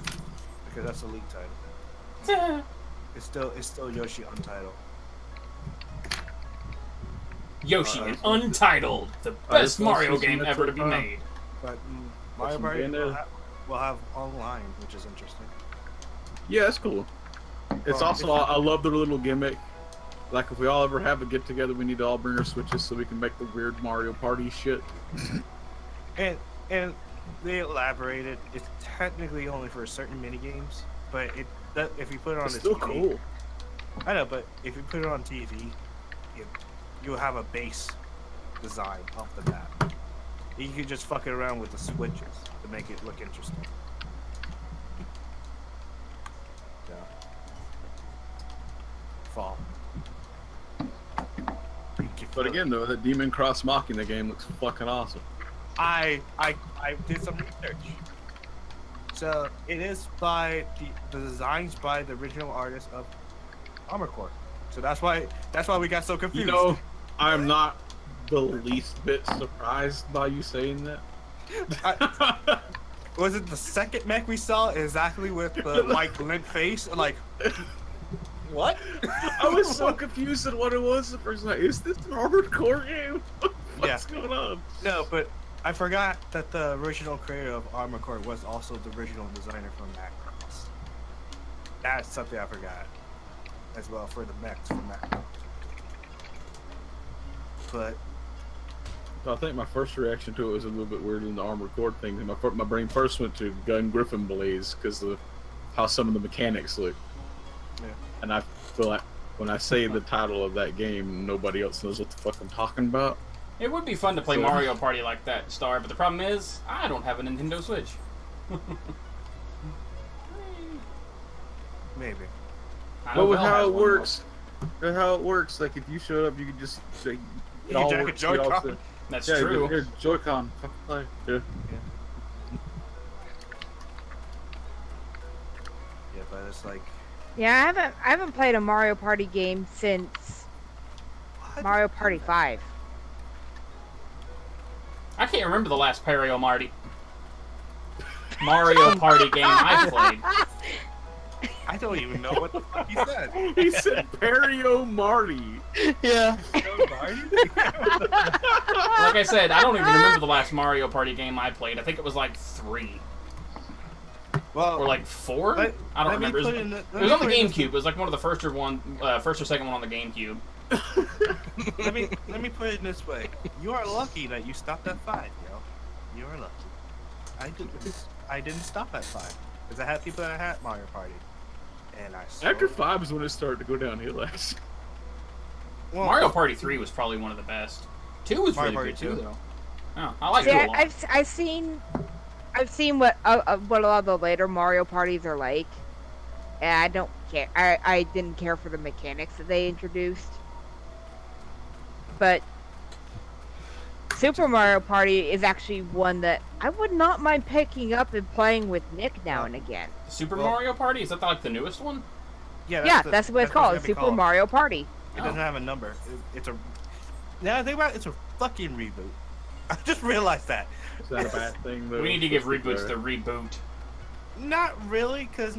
because that's a leaked title. It's still Yoshi untitled. Yoshi, and Untitled, the best Mario game ever to be made. But Mario some Party Bayonetta. will have online, which is interesting. Yeah, that's cool. It's Well, also I love their little gimmick. Like if we all ever have a get together, we need to all bring our Switches so we can make the weird Mario Party shit. And they elaborated. It's technically only for certain mini games, but if you put it on It's the still TV, cool. I know, but if you put it on TV, you'll have a base design off the map. You can just fuck it around with the switches to make it look interesting. Yeah. Fall. But again, though, that Demon Cross Mocking the game looks fucking awesome. I did some research. So it is by the designs by the original artist of Armored Core. So that's why we got so confused. You know, I'm not the least bit surprised by you saying that. Was it the second mech we saw exactly with the like lint face? Like, what? I was so confused at what it was the first night. Is this an Armored Core game? What's Yeah. going on? No, but I forgot that the original creator of Armored Core was also the original designer for Macross. That's something I forgot as well for the mechs for Macross. But So I think my first reaction to it was a little bit weirder than the Armored Core thing. And my brain first went to Gun Griffin Blaze because of how some of the mechanics look. Yeah. And I feel like when I say the title of that game, nobody else knows what the fuck I'm talking about. It would be fun to play Mario Party like that, Star, but the problem is, I don't have a Nintendo Switch. maybe. I But know with Mel how has it one. works, like if you showed up, you could just say, You it can all jack a works, we all Joy-Con. say- That's yeah, true. Here, Joy-Con, fucking play. Yeah. Yeah, but it's like Yeah, I haven't played a Mario Party game since what? Mario Party 5. I can't remember the last Mario Party game I played. I don't even know what the fuck he said. He said Perio Marty. Yeah. Like I said, I don't even remember the last Mario Party game I played. I think it was like 3 Well, or like 4. let- I don't let me remember. put It in was, the- it was on the let me put in GameCube. It was like one of the first or second one on the GameCube. let me put it this way. You are lucky that you stopped at 5, yo. You are lucky. I didn't stop at 5 because I had people that had Mario Party, and I After slowly- 5 is when it started to go downhill. Actually. Well, Mario Party 3 was probably one of the best. 2 was Mario really Party good 2. too, though. Oh, I like See, 2 a lot. I've seen what a lot of the later Mario parties are like, and I don't care. I didn't care for the mechanics that they introduced, but Super Mario Party is actually one that I would not mind picking up and playing with Nick now and again. Super Well- Mario Party? Is that like the newest one? Yeah, That's what it's called, gonna be Super Mario Party. It doesn't have a number. It's a. Now think about it, it's a fucking reboot. I just realized that. Is that a bad thing, though? We need to give Let's be reboots fair. the reboot. Not really, because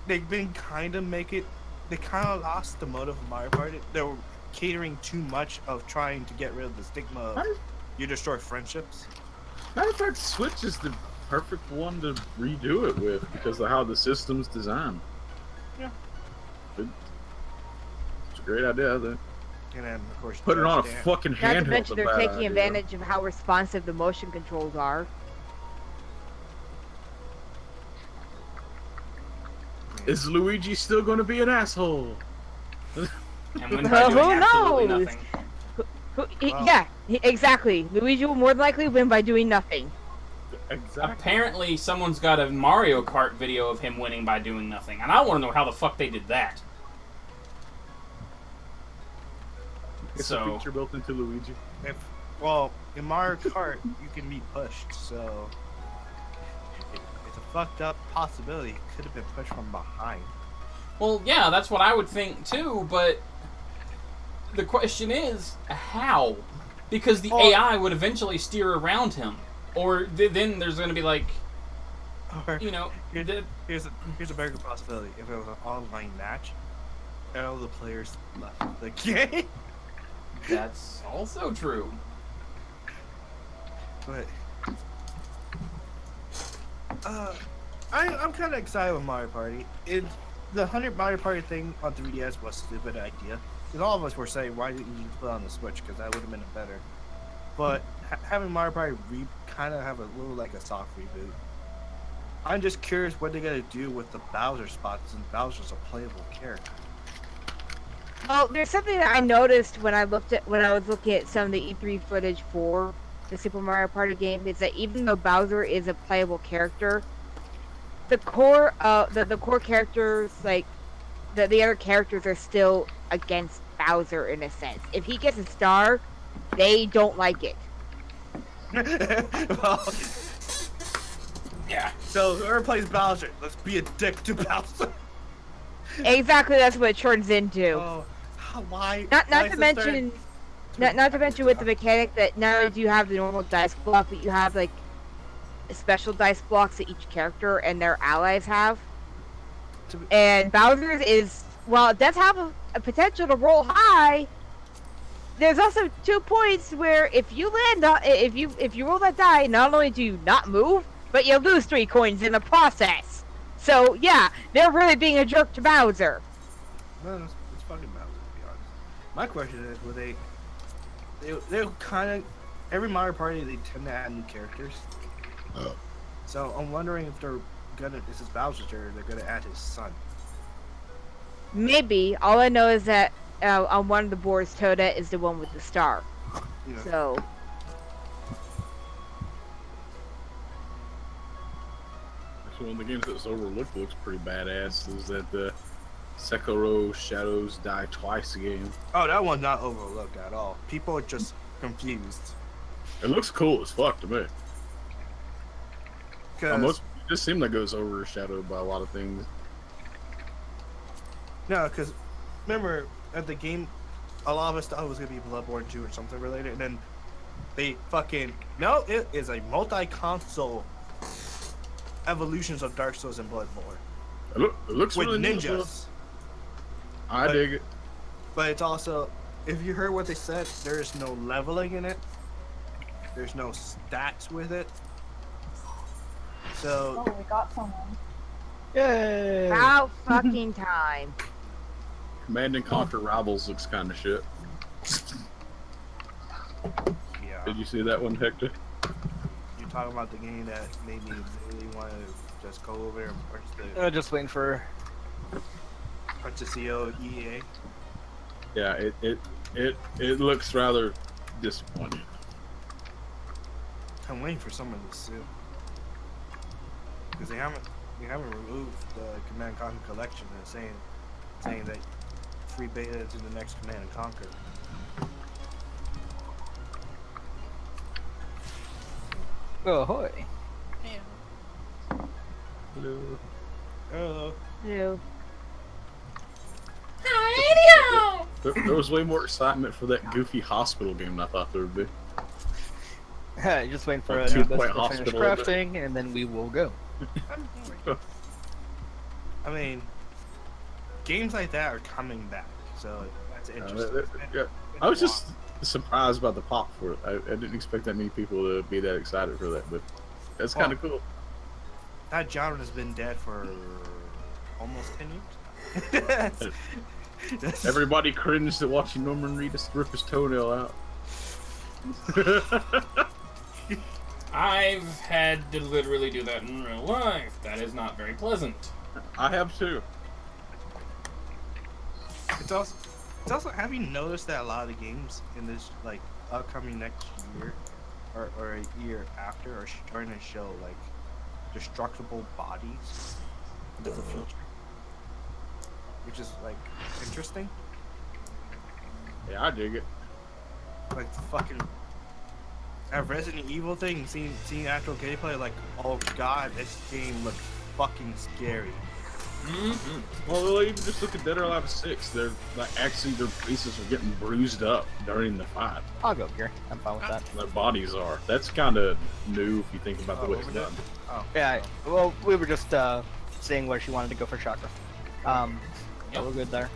they've been kind of They kind of lost the motive of Mario Party. They were catering too much of trying to get rid of the stigma of you destroy friendships. Matter of fact, Switch is the perfect one to redo it with because of how the system's designed. Yeah. It's a great idea, though. And then, of course, Put it on a Just Dance. fucking Not to handheld. mention they're taking advantage of how responsive the motion controls are. Is Luigi still going to be an asshole? And when by Who doing absolutely knows? nothing. Wow. Yeah, exactly. Luigi will more than likely win by doing nothing. Exactly. Apparently, someone's got a Mario Kart video of him winning by doing nothing, and I want to know how the fuck they did that. It's So- a feature built into Luigi. Well, in Mario Kart, you can be pushed, so it's a fucked up possibility. It could have been pushed from behind. Well, yeah, that's what I would think too, but the question is, how? Because the Oh. AI would eventually steer around him. Or then there's going to be like, Or you know, here's a very good possibility. If it was an online match, all the players left the game. that's also true. But I'm kind of excited with Mario Party. The 100 Mario Party thing on 3DS was a stupid idea. Because all of us were saying, why didn't you put it on the Switch? Because that would have been better. But having Mario Party kind of have a little like a soft reboot. I'm just curious what they're gonna do with the Bowser spots, since Bowser's a playable character. Well, there's something that I noticed when I was looking at some of the E3 footage for the Super Mario Party game is that even though Bowser is a playable character, the core characters, like the other characters, are still against Bowser in a sense. If he gets a star, they don't like it. Well, Yeah. so whoever plays Bowser, let's be a dick to Bowser. Exactly, that's what it turns into. Oh, why? Not why to is this mention, not to mention with the mechanic that not only do you have the normal dice block, but you have like special dice blocks that each character and their allies have. And Bowser's is, while it does have a potential to roll high, there's also 2 points where if you land on, if you roll that die, not only do you not move, but you lose 3 coins in the process. So yeah, they're really being a jerk to Bowser. No, it's fucking Bowser, to be honest. My question is, will they kind of, every Mario Party, they tend to add new characters. So I'm wondering if this is Bowser's turn, they're gonna add his son. Maybe. All I know is that on one of the boards, Toadette is the one with the star. You know, So Actually, one of the games that's overlooked looks pretty badass. Is that the Sekiro Shadows Die Twice game? oh, that one's not overlooked at all. People are just confused. It looks cool as fuck to me. 'Cause- Almost, it just seemed like it was overshadowed by a lot of things. No, because remember at the game, a lot of us thought it was gonna be Bloodborne 2 or something related, and then they fucking it is a multi-console evolutions of Dark Souls and Bloodborne It looks with really neat. ninjas. I But- dig it. But it's also, if you heard what they said, there is no leveling in it. There's no stats with it. So Oh, we got someone. Yay! about fucking time. Command and Conquer Rivals looks kind of shit. yeah, Did you see that one, Hector? you talking about the game that made me really want to just go over and Just waiting for. punch the CEO EA. Yeah, it looks rather disappointing. I'm waiting for someone to sue because they haven't removed the Command and Conquer collection and saying that free beta to the next Command and Conquer. Oh hoy. Hello. Hello. No. There was way more excitement for that goofy hospital game than I thought there would be. Just waiting for Like a 2 best Point to finish Hospital, crafting, and then we will go. I mean, games like that are coming back, so that's interesting. Yeah. I was just surprised by the pop for it. I didn't expect that many people to be that excited for that, but that's kind of cool. That genre has been dead for almost 10 years. Everybody cringed at watching Norman Reedus rip his toenail out. I've had to literally do that in real life. That is not very pleasant. I have too. It's also. Have you noticed that a lot of the games in this like upcoming next year, or a year after, are starting to show like destructible bodies into the future, which is like interesting. Yeah, I dig it. Like the fucking that Resident Evil thing, seeing actual gameplay, like, oh god, this game looks fucking scary. Well, even just look at Dead or Alive 6. They're like actually their faces are getting bruised up during the fight. I'll go here. I'm fine with that. Their bodies are. That's kind of new if you think about the way it's done. Oh, Yeah. Well, we were just seeing where she wanted to go for chakra. So we're good there.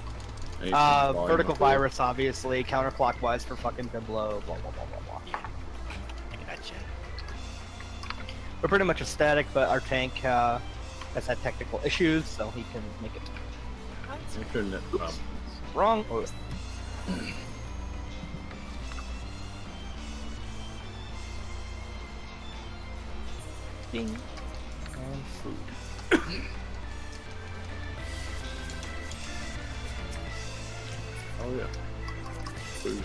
Vertical virus, obviously. Counterclockwise for fucking Biblo. Blah blah blah blah blah. gotcha. We're pretty much a static, but our tank has had technical issues, so he can make it. Wrong. Oh. Ding. And food. Oh yeah. Food.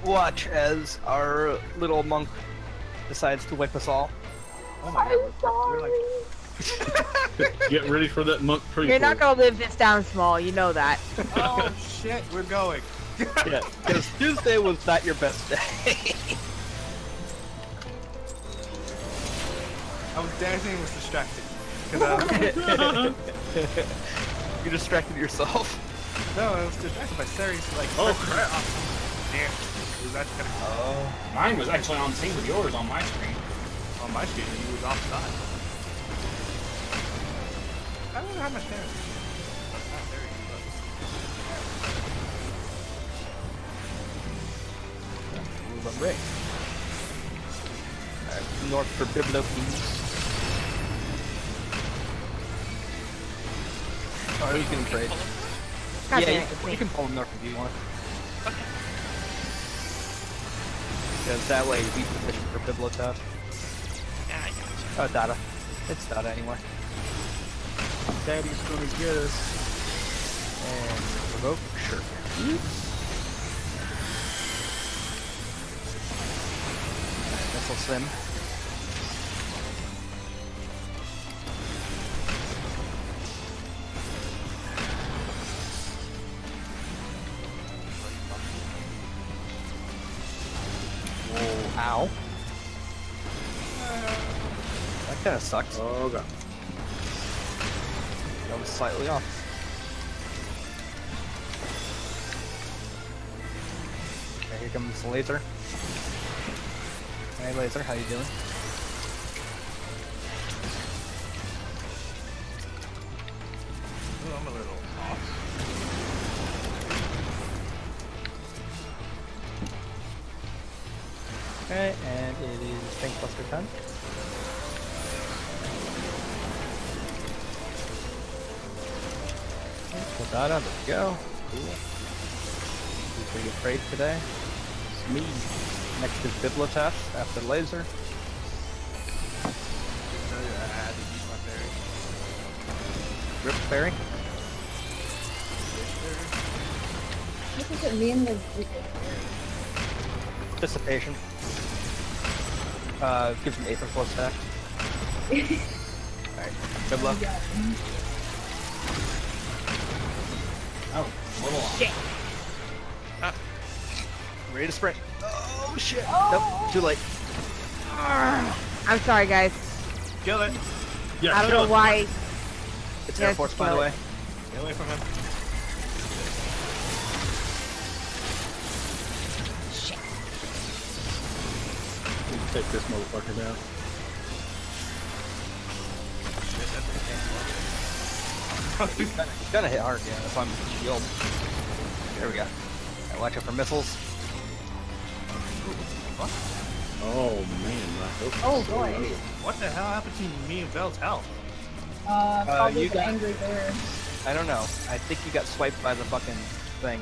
Watch as our little monk decides to wipe us all. Oh my god, we're like Get ready for that monk prequel. You're not gonna live this down small, you know that. oh shit, we're going. Yeah, because Tuesday was not your best day. I was dancing and was distracted. 'Cause, You distracted yourself. no, I was distracted by Sari's like. Oh crap! Damn. It was actually Oh. Mine was actually on sync with yours on my screen. on my screen and he was offside. I don't know how much damage. Not very Move on break. Alright, north for Biblo, please. Oh, who's gonna trade? God Yeah, damn you it, it's can, me. you can pull him north if you want. Because that way we position for Biblo tough. Oh, Dada. It's Dada anyway. Daddy's gonna get us. And provoke? Sure. Missile sim. Whoa, ow. That kinda sucks. Oh god. That was slightly off. Okay, here comes the laser. Hey laser, how you doing? Ooh, I'm a little off. Okay, and it is tank cluster time. Put that on, there we go. Cool. Who's gonna get prayed today? It's me. Next is Bibliotest after laser. Rip Fairy. This is what me and the Dissipation. Gives him Aether Flow stack. Alright, good luck. Oh, little off. Shit. Ready to sprint. Oh shit. Oh. Nope, too late. I'm sorry, guys. Kill it. Yeah, I don't kill know it. why. It's Yeah, Air Force, by the kill it. way. Get away from him. Take this motherfucker down. He's gonna hit hard, yeah. That's why I'm shield. There we go. Right, watch out for missiles. Oh man, my hope. Oh boy. What the hell happened to me and Belle's health? Probably you the got- angry bear. I don't know. I think you got swiped by the fucking thing.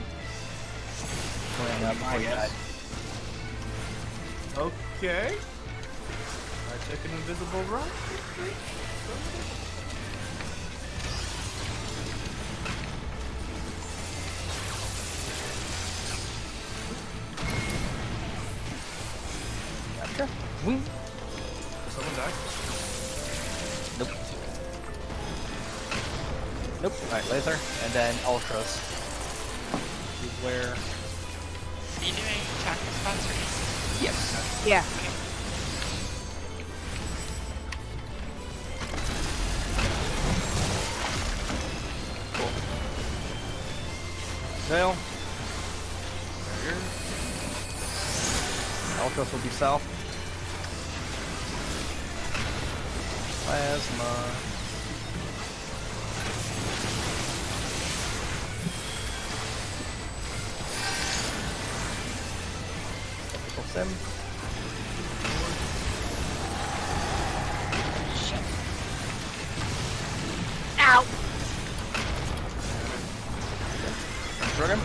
When, before you died. Okay. I took an invisible rock. Gotcha. Wing. Someone died. Nope. Nope. Alright, laser. And then ultras. This is where. Are you doing chakra spots or Yes. Yeah. Cool. Sail. Ultras will be south. Plasma. Technical sim. Ow. Run him.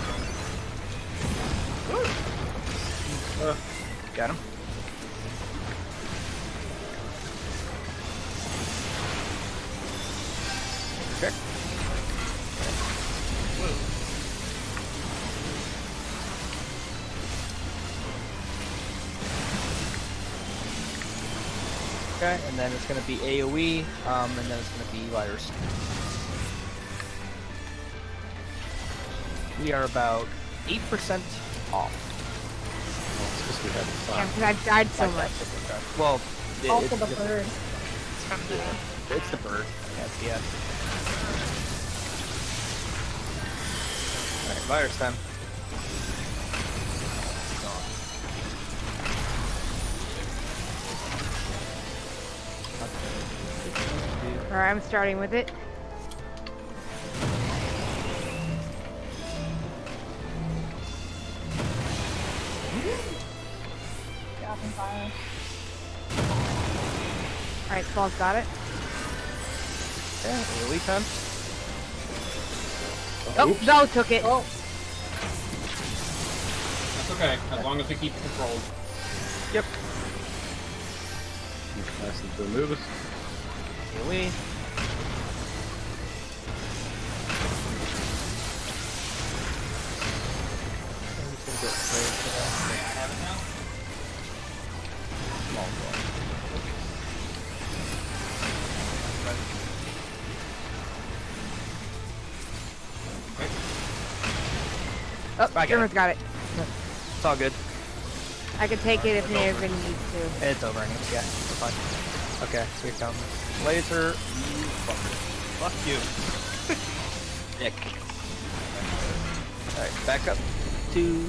Got him. Check. Okay, and then it's going to be AoE, and then it's going to be virus. We are about 8% off. It's because we had the Yeah, five. because I've died so much. Well, Also the bird. it's from the it's the bird. That's the end. Alright, virus time. Alright, I'm starting with it. Dropping fire. Alright, Saul's got it. Yeah, AoE time. Oh, Belle took it. Oh, That's okay, as long as we keep it controlled. Yep. Nice to remove us. AoE. I have it now. Small blow. Oh, I got it. German's got it. It's all good. I can take it if anybody needs to. It's over. Yeah, we're fine. Okay, so here comes laser. You fucker. Fuck you. Nick. Alright, back up to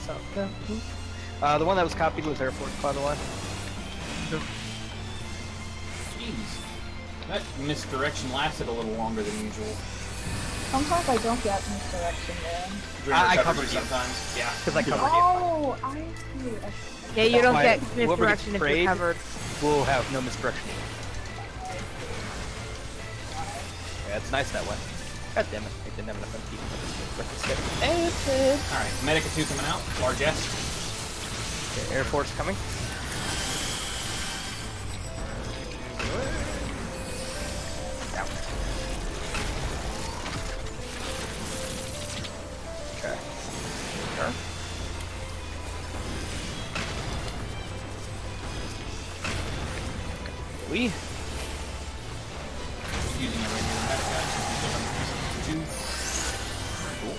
southbound. The one that was copied was Air Force, by the way. Jeez. That misdirection lasted a little longer than usual. sometimes I don't get misdirection there. During I recovery covered you. sometimes. Yeah. Because I covered you. Oh, I see. Yeah, you don't Why- get whoever gets misdirection if sprayed- you're covered. We'll have no misdirection. Yeah, it's nice that way. God damn it. I didn't have enough MP for this. Alright, Medica 2 coming out. Large S. Okay, Air Force coming. Down. we? Just using a regular medic, guys. Two. Cool.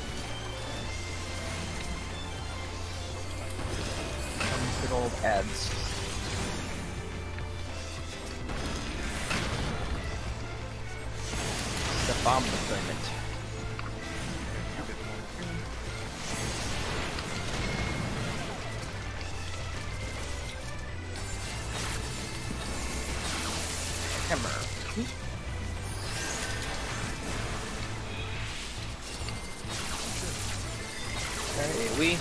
Good old ads. The bomb deployment. Hammer. Okay, we.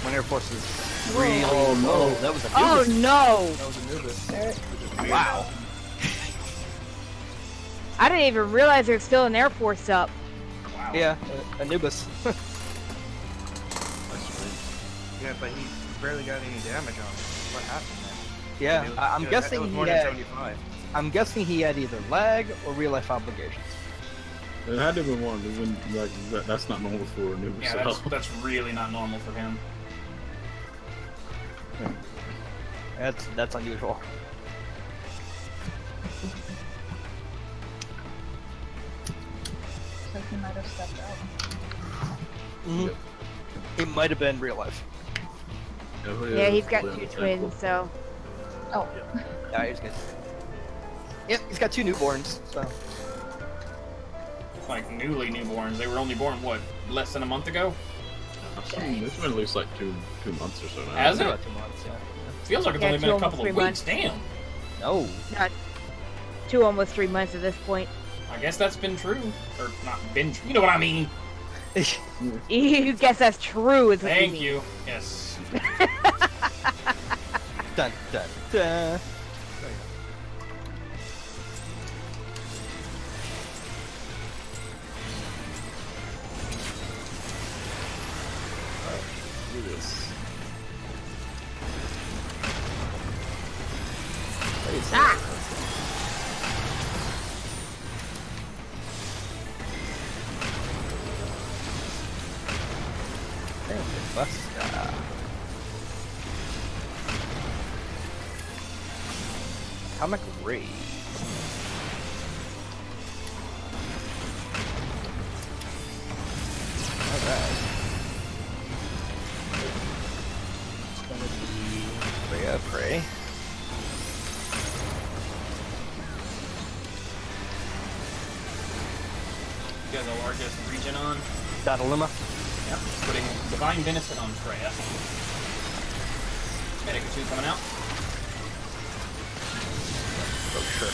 One Air Force is really low. That was a Oh Nubis. no! That was Anubis. Wow. I didn't even realize there's still an Air Force up. Wow. Yeah, Anubis. That's strange. Yeah, but he barely got any damage on it. What happened there? Yeah, It was- I'm it was guessing more he than had. 75. I'm guessing he had either lag or real life obligations. It had to be one. It wouldn't, like, that's not normal for a new Yeah, that's really not normal for him. That's unusual. So he might have stepped out. It might have been real life. Yeah, he's got two twins, so. Oh. Yeah, he's good. Yep, he's got 2 newborns. So Like newly newborns. They were only born what, less than a month ago? It's been at least like two months or so now. Has it? about 2 months. Yeah. Feels like it's Yeah, only been two, a couple of almost 3 weeks. Damn. No. Not 2, almost 3 months at this point. I guess that's been true, or not been true. You know what I mean? You guess that's true, is what Thank mean. you. Yes. Dun dun dun. Do this. Ah! Buster. Atomic Ray. Alright. It's gonna be Ray of Ray. You got the largest region on. Dataluma. Yep. Putting Divine Benefit on Freya. Medic 2 coming out. Oh, sure.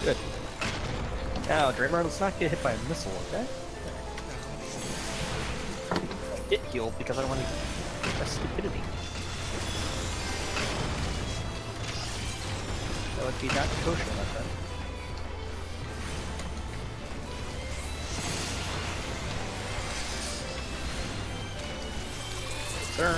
Good. Now, Dreamer, let's not get hit by a missile, okay? Get healed because I don't want to get my stupidity. That would be not kosher, my friend. Sir.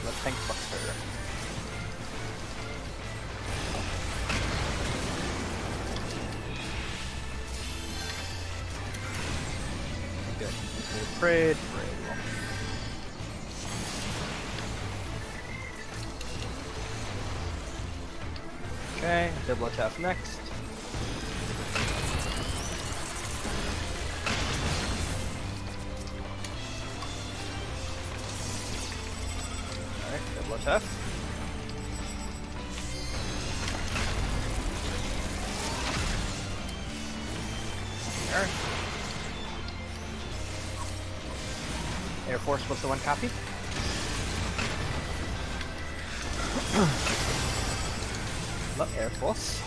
Let's tank Buster. Good. Prayed. Okay, double attack next. Alright, double attack. There. Air Force was the one copy. Love Air Force.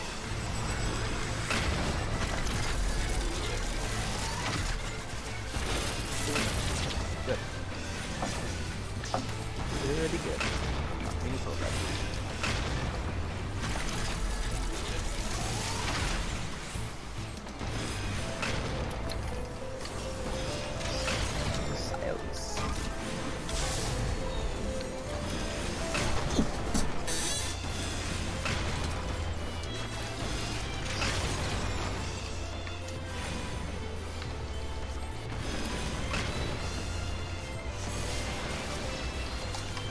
Good. Pretty good. Not any program.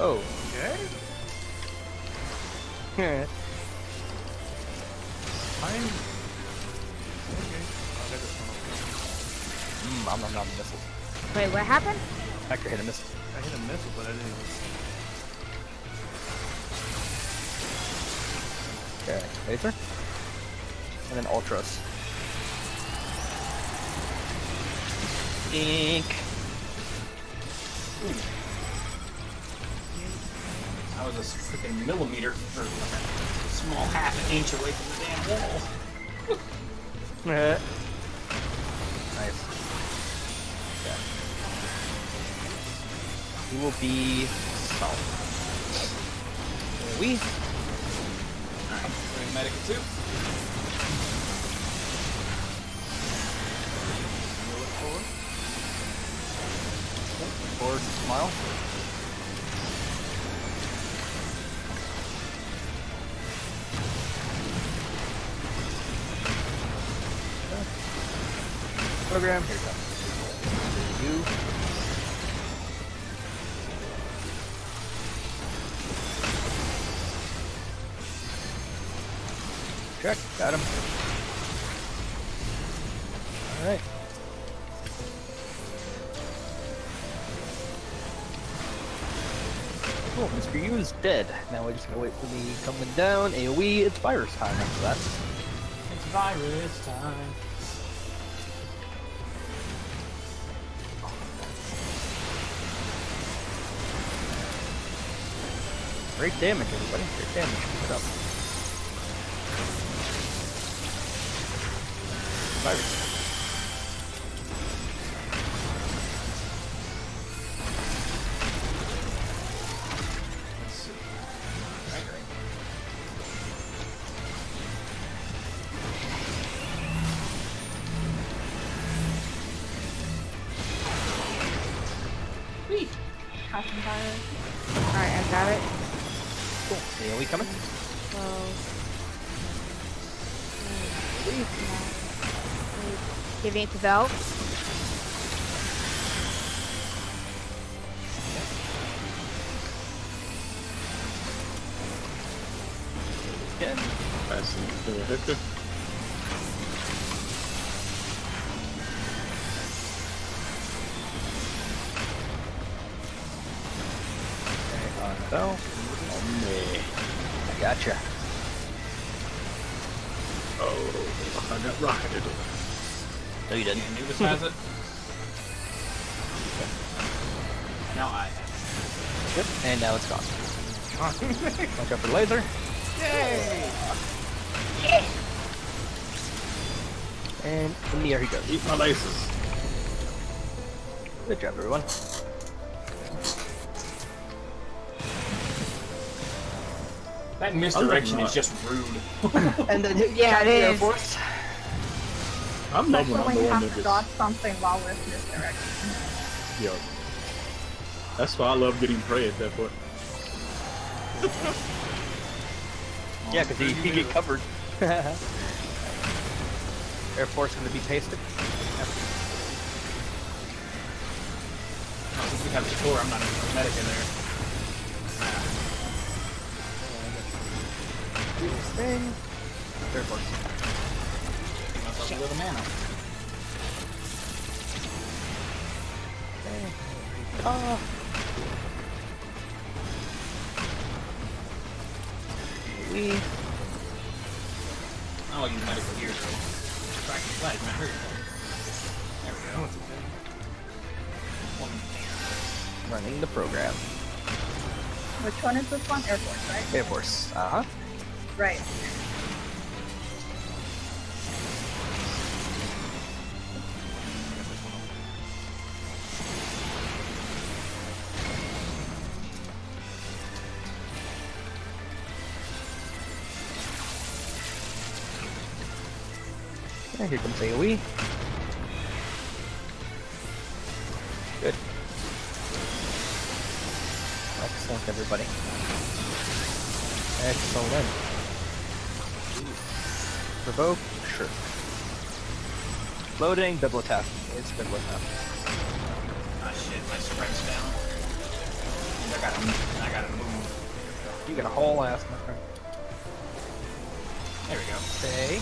Oh. Okay. Yeah. Fine. Okay. I'll get this one. I'm not a missile. Wait, what happened? Hector hit a missile. I hit a missile, but I didn't. Okay, laser. And then ultras. Ink. I was a freaking millimeter or a small half an inch away from the damn wall. Nice. Yeah. He will be south. We. Alright, bring medic too. Forward smile. Program, here it comes. You. Check, got him. Alright. Cool, Mr. U is dead. Now we're just gonna wait for me coming down. AoE, it's virus time after that. It's virus time. Great damage, everybody. Great damage. Keep it up. Virus. Let's see. Right. Sweet. Passing virus. Alright, I got it. Cool. AoE coming? Giving it to Vel. Yeah. Passing it to Hector. Bell. On me. I gotcha. Oh, I got rocketed. No, you didn't. Anubis has it. Now I have Yep. And now it's gone. Watch out for the laser. Yay! And in the air he goes. Eat my laces. Good job, everyone. That misdirection is just rude. And then hit Yeah, it Air is. Force. I'm loving Especially I'm the when you one have that to just, dodge something while with misdirection. yo. That's why I love getting prey at that point. Yeah, because he get covered. Air Force gonna be pasted. Oh, since we have the tour, I'm not even a medic in there. Do this thing. Air Force. Give myself a little mana. Ah. We. I'll use medical gear though. Crack the flag, man. Hurry. There we go. Running the program. Which one is this one? Air Force, right? Air Force. Uh huh. Right. And here comes AoE. Good. Excellent, everybody. Excellent. Provoke? Sure. Loading, Bibliotaph. It's Bibliotaph. Ah shit, my sprite's down. I gotta move. You got a whole ass, my friend. There we go. Okay.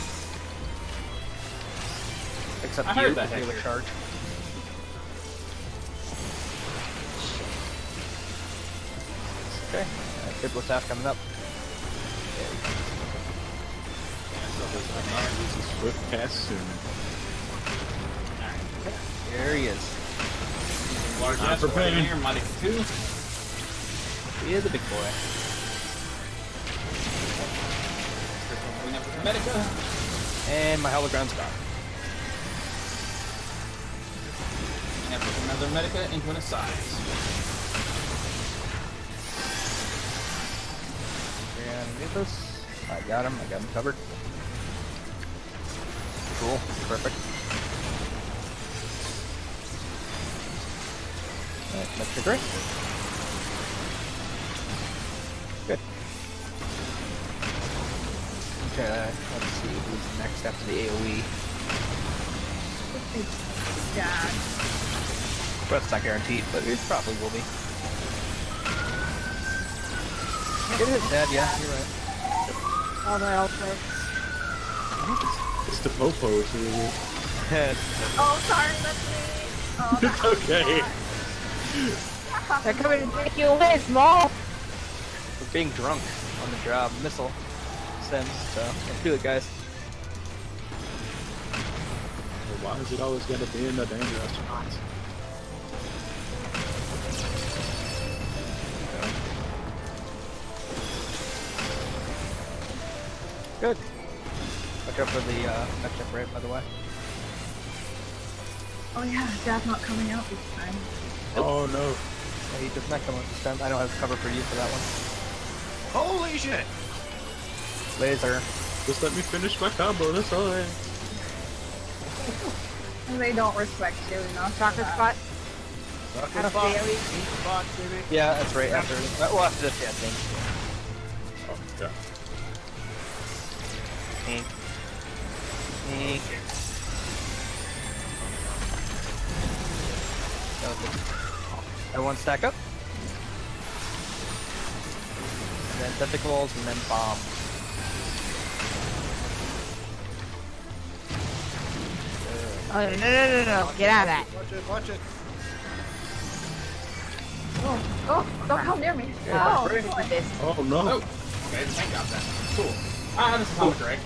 Except I you, heard that, you have a Hector. charge. Okay. Good with that coming up. Swift cast soon. There he is. Large Not ass for right pain. here, Mighty 2. He is a big boy. Bring up the Medica. And my hologram's gone. And put another Medica into an aside. And get this. I got him covered. Cool. Perfect. Alright, that's your great. Good. Okay, let's see who's next after the AoE. Dad. Well, it's not guaranteed, but it probably will be. It is dead, yeah, you're right. Oh, my ultra. It's the Popo, so Oh, sorry, that's me. Oh, it's okay. They're coming to take you away, Small. We're being drunk on the job. Missile sends, so let's do it, guys. Why is it always gonna be in the dangerous spot? Good. Watch out for the mech check right, by the way. Oh yeah, Dad's not coming out this time. Oh no. Yeah, he does not come out this time. I don't have cover for you for that one. Holy shit! Laser. Just let me finish my combo, that's all I They don't respect you enough. Soccer spot. Rocket Out of box, daily. pink box, baby. Yeah, that's right. After well, after this, yeah, I think. Oh, yeah. Ink. Ink. Everyone stack up. And then tentacles, and then bomb. Oh, no. Get out of that. Watch it, watch it. Oh, don't come near me. Yeah, Oh, Ready for this. Oh no. Oh, okay, the tank got that. Cool. Ah, this is atomic ray.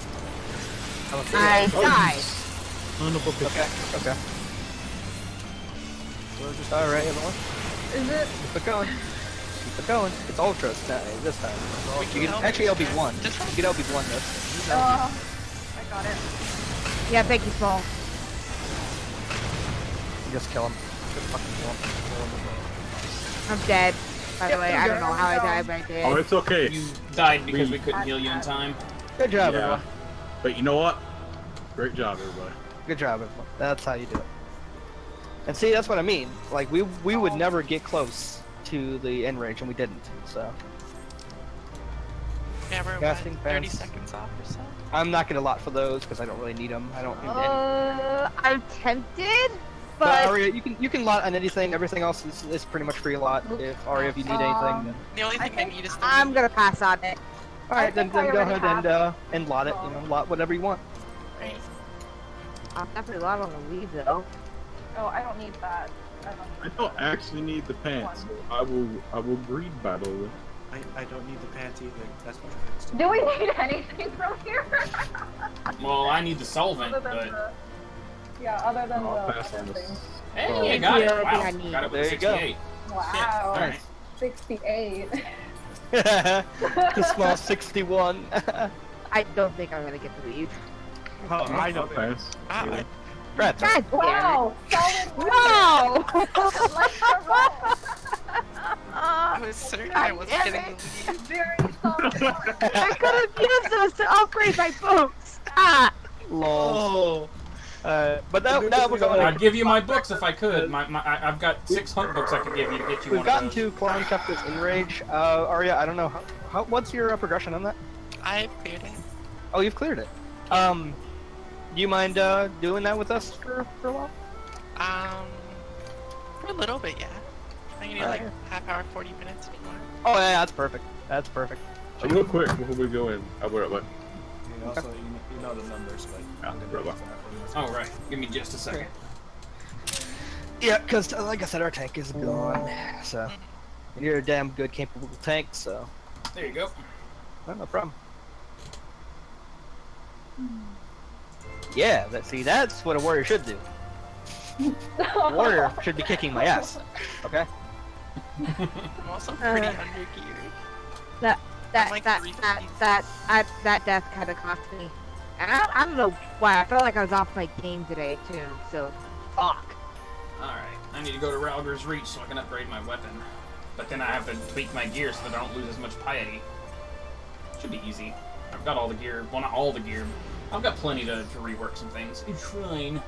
I died. Son of a bitch. Okay, okay. We're just alright, everyone. is it? Keep it going. Keep it going. It's ultras this time. We can You can, help actually, each LB1. other. Just You can LB1 this. I got it. Yeah, thank you, Small. Just kill him. Just fucking kill him. I'm dead. By the way, I don't know how I died, but I did. Oh, it's okay. You died because we couldn't heal you in time. Good job, Yeah. everyone. But you know what? Great job, everybody. Good job, everyone. That's how you do it. And see, that's what I mean. Like, we would never get close to the end range, and we didn't. So, Yeah, we're Casting what, 30 fence. seconds off or so. I'm not gonna lot for those, because I don't really need them. I don't need any. I'm tempted, But but Aria, you can lot on anything. Everything else is pretty much free lot. If Aria, if you need anything, then... The only I thing I think need is the I'm gonna pass on it. all right, then, think I go already ahead have and lot it. You know, lot whatever you want. Right. I'll definitely lot on the lead though. Oh, I don't need that. I don't actually need the pants. I will greed battle them. I don't need the pants either. That's what I'm saying. Do we need anything from here? Well, I need the solvent, Other than but... yeah, other than I'll the pass on other this. things. Hey, I got it. Yeah, I Wow, think I need- got it with There a you go. 68. Wow. Alright. 68. The small 61. I don't think I'm gonna get the lead. Oh, I I'll know. pass. Ah, Rats. God damn Wow, solid win. No! Let's go. I was certain I God wasn't damn getting it. the lead. Very solid win. I could have used those to upgrade my boots. Ah! Lol. But now we're going. I'd give you my books if I could. I've got 6 hunt books I could give you to get you We've one gotten of those. to Clone Chapter's Enrage. Arya, I don't know what's your progression on that? I cleared it. Oh, you've cleared it. Do you mind doing that with us for a while? For a little bit, yeah. I can do like half hour, 40 minutes if you want. Oh yeah, that's perfect. That's perfect. Real quick before we go in, I'll be right back. You also, you know the numbers, but I'm gonna right do back. All right, give me just a second. Yeah, because like I said, our tank is gone. So you're a damn good, capable tank. So There you go. no problem. Yeah, that's what a warrior should do. A warrior should be kicking my ass. Okay. I'm also pretty under geared. That like that 350s. that death kind of cost me. And I don't know why. I felt like I was off my game today too. So, fuck. All right, I need to go to Ralger's Reach so I can upgrade my weapon. But then I have to tweak my gear so that I don't lose as much piety. Should be easy. I've got all the gear. Well, not all the gear. I've got plenty to rework some things. It's fine.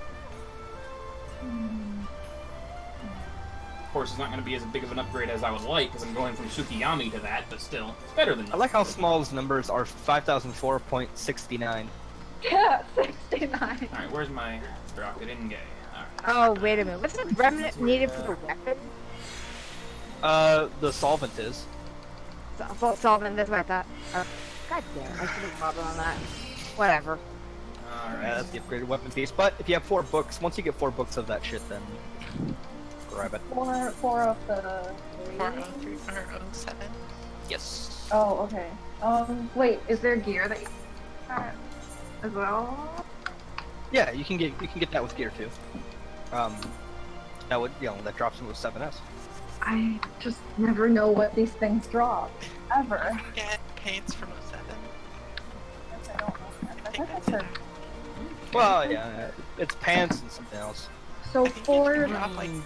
Of course, it's not going to be as big of an upgrade as I would like because I'm going from Tsukiyami to that, but still, it's better than I nothing. like how small those numbers are. 5004.69. Yeah, 69. All right, where's my rocket in gay? All right. Oh wait a minute. What's the remnant needed for the weapon? The solvent is. Solvent. That's what I thought. God damn! I should have bothered on that. Whatever. All right. That's the upgraded weapon piece. But if you have 4 books, once you get 4 books of that shit, then grab it. Four of the 403 or 07. Yes. Oh, okay. Wait, is there gear that you as well? Yeah, you can get that with gear too. That would that drops into a 7S. I just never know what these things drop. Ever. You can get paints from 07. I don't know. I think that's I heard. Well, yeah, it's pants and something else. So I think you for can drop like 10.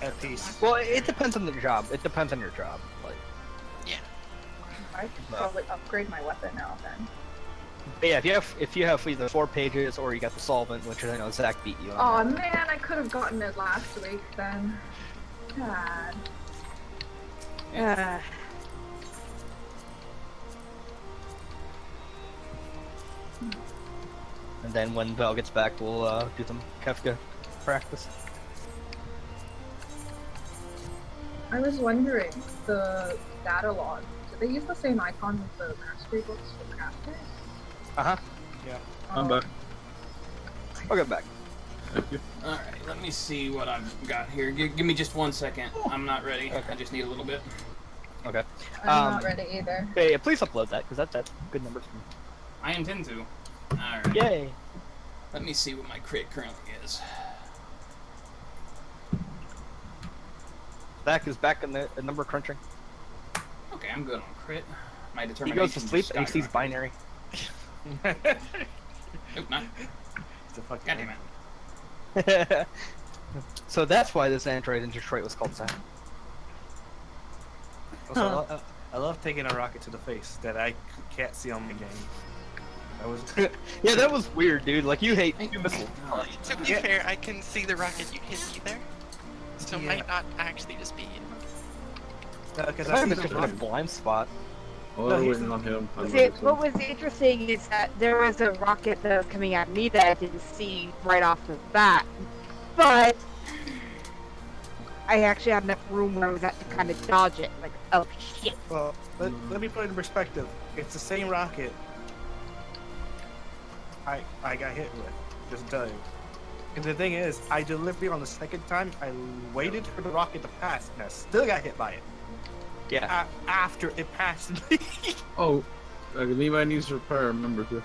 At piece. Well, it depends on the job. It depends on your job. Like, Yeah. I could probably upgrade my weapon now then. but yeah, if you have either 4 pages or you got the solvent, which I know Zach beat you Oh on. man, I could have gotten it last week then. God. And then when Val gets back, we'll do some Kefka practice. I was wondering, the data log, do they use the same icon with the mastery books for crafters? Uh huh. I'm back. I'll get back. Thank you. All right, let me see what I've got here. Give me just 1 second. I'm not ready. I just need a little bit. Okay. I'm not ready either. Hey, please upload that because that's good numbers. I intend to. All right. Yay! Let me see what my crit currently is. Zach is back in the number crunching. Okay, I'm good on crit. My He determination. goes to sleep and he sees skyrocketed. binary. Nope, not. It's a fucking God damn it. So that's why this android in Detroit was called Zach. Also, I love taking a rocket to the face that I can't see on my game. That was Yeah, that was weird, dude. Like you hate you missiles. Well, to be fair, I can see the rocket you hit either. So it Yeah. might not actually just be you. because It might I have see been just the in a blind spot. Oh, No, I'm he's- waiting on him. I'm See, waiting what on him. was interesting is that there was a rocket that was coming at me that I didn't see right off the bat, but I actually had enough room where I was at to kind of dodge it. Like, oh shit! Well, let me put it in perspective. It's the same rocket I got hit with. Just to tell you. And the thing is, I deliberately on the second time, I waited for the rocket to pass, and I still got hit by it. Yeah. After it passed me. Oh, if anybody needs a repair, remember to.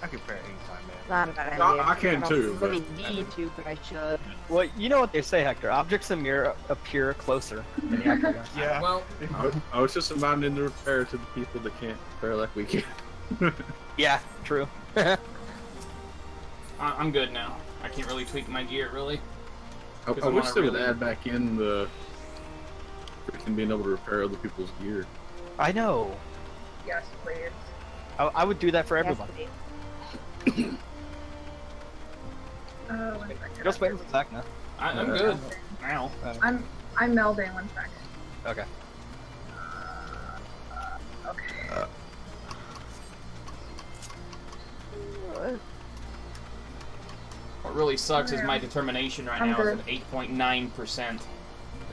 I can repair anytime, man. Not a bad I- idea. I can don't too, but- really need to, but I should. Well, you know what they say, Hector. Objects in mirror appear closer than the actual ones. Yeah. Well, I was just inviting the repair to the people that can't repair like we can. Yeah, true. I'm good now. I can't really tweak my gear, really. I Because I wish wanna they would really- add back in the freaking being able to repair other people's gear. I know. Yes, please. I would do that for Yes, everyone. please. One second. Just waiting for Zach now. I'm good now. I'm melding. 1 second. Okay. Okay. What really sucks is my determination right I'm now is good. at 8.9%.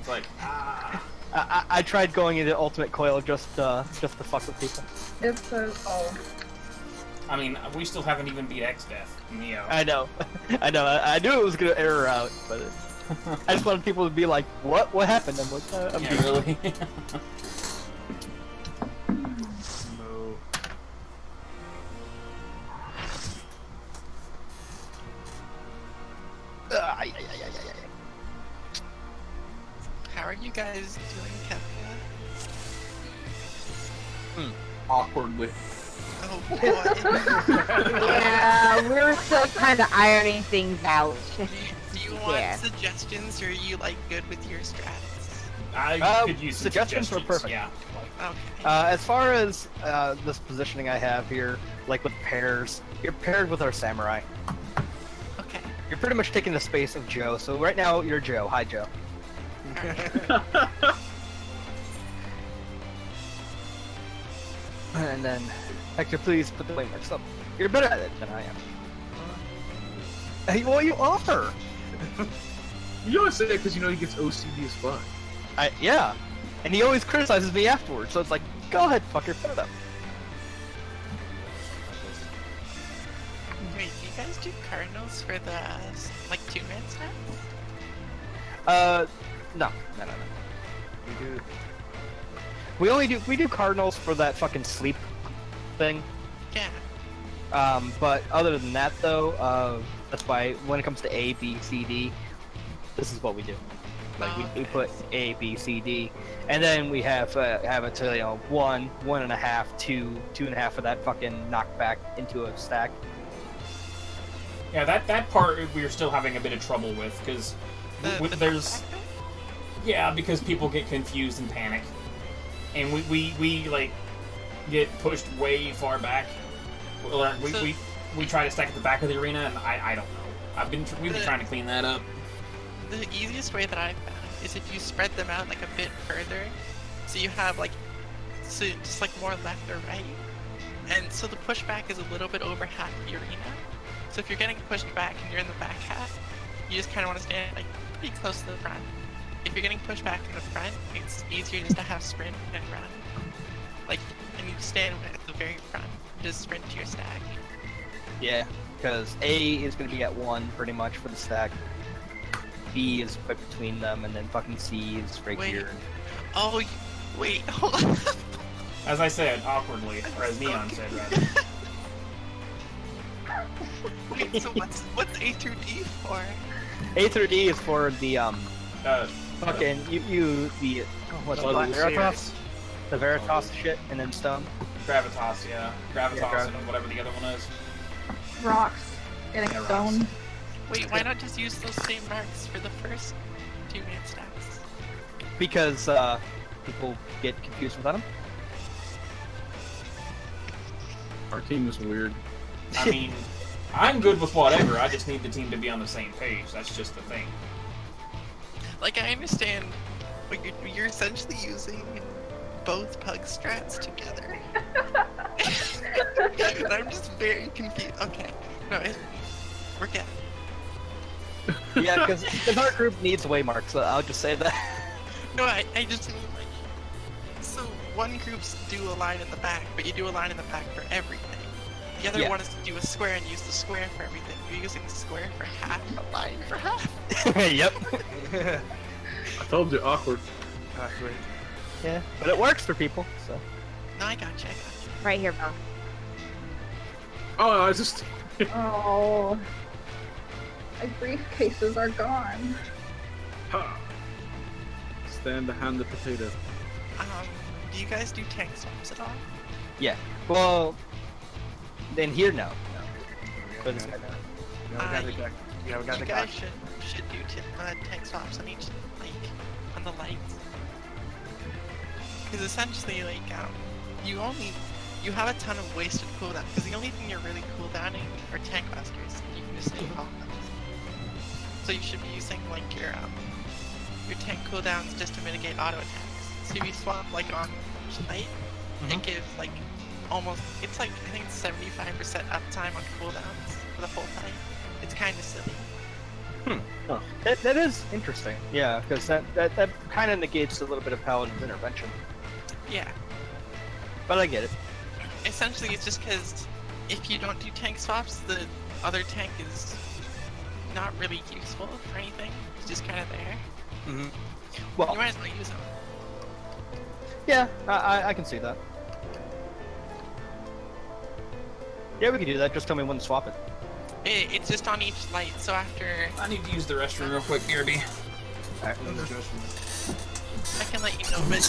It's like, I tried going into ultimate coil just to fuck with people. It's so. Oh. I mean, we still haven't even beat X Death, Neo. I know. I knew it was gonna error out, but I just wanted people to be like, "What? What happened?" I'm like, I'm Yeah, really. No. How are you guys doing, Kevin? Awkwardly. Oh boy. Yeah, we're still kind of ironing things out. Do you want Yeah. suggestions, or are you like good with your strats? I could use some suggestions were perfect. Yeah. Okay. As far as this positioning I have here, like with pairs, you're paired with our samurai. Okay. You're pretty much taking the space of Joe. So right now you're Joe. Hi, Joe. And then, Hector, please put the waymarks up. You're better at it than I am. Hey, what you offer? You always say that because you know he gets OCD as fuck. Yeah. And he always criticizes me afterwards, so it's like, go ahead, fucker, put it up. Wait, do you guys do cardinals for the like 2-man stats? No. We do. We do cardinals for that fucking sleep thing. Yeah. But other than that, though, that's why when it comes to A, B, C, D, this is what we do. Like we put A, B, C, D, and then we have it to 1, 1.5, 2, 2.5 of that fucking knockback into a stack. Yeah, that part we're still having a bit of trouble with, because there's... Yeah, because people get confused and panic. And we like, get pushed way far back. We try to stack at the back of the arena, and I don't know. We've been trying to clean that up. The easiest way that I've found is if you spread them out like a bit further, so you have like, so just like more left or right, and so the pushback is a little bit over half the arena. So if you're getting pushed back and you're in the back half, you just kind of want to stand like pretty close to the front. If you're getting pushed back in the front, it's easier just to have sprint and run. Like, and you stand at the very front, just sprint to your stack. Yeah, because A is going to be at 1 pretty much for the stack. B is right between them, and then fucking C is right Wait. here. Oh, wait, hold on. As I said, awkwardly, or as Neon said, rather. Wait, so what's A through D for? A through D is for the fucking what's Oh, it? the Veritas? The Veritas shit, and then stone. Gravitas, yeah. Gravitas Yeah, and whatever the other one is. Rocks. Getting Yeah, stoned. rocks. Wait, why not just use those same marks for the first 2-man stacks? Because people get confused without them. Our team is weird. I mean, I'm good with whatever, I just need the team to be on the same page, that's just the thing. Like, I understand, but you're essentially using both pug strats together. And I'm just very confused. Okay, no, we're good. Yeah, because our group needs waymarks, so I'll just say that. No, I just mean, like, so one group's do a line in the back, but you do a line in the back for everything. The other Yeah. one is to do a square and use the square for everything. You're using the square for half, a line for half. Yep. I told you, awkward. Actually, Yeah, but it works for people, so. No, I got you. Right here, Bo. Oh, I just... Oh. My briefcases are gone. Ha. Stand behind the potato. Do you guys do tank swaps at all? Yeah. Well, then here, no. For this guy, no. you have a guy You the guys should do tank swaps on each, like, on the lights. Because essentially, like, you have a ton of wasted cooldown. Because the only thing you're really cooldowning are tank busters. You can just stay off them. So you should be using, like, your tank cooldowns just to mitigate auto attacks. So if you swap, like, on each light, it gives, like, almost, it's like, I think it's 75% uptime on cooldowns for the whole fight. It's kind of silly. That is interesting. Yeah, because that kind of negates a little bit of Paladin's intervention. Yeah. But I get it. Essentially, it's just because if you don't do tank swaps, the other tank is not really useful for anything. It's just kind of there. Mm-hmm. You Well, might as well use them. yeah, I can see that. Yeah, we can do that. Just tell me when to swap it. It's just on each light, so after I need to use the restroom real quick, BRB. Alright. I can let you know, but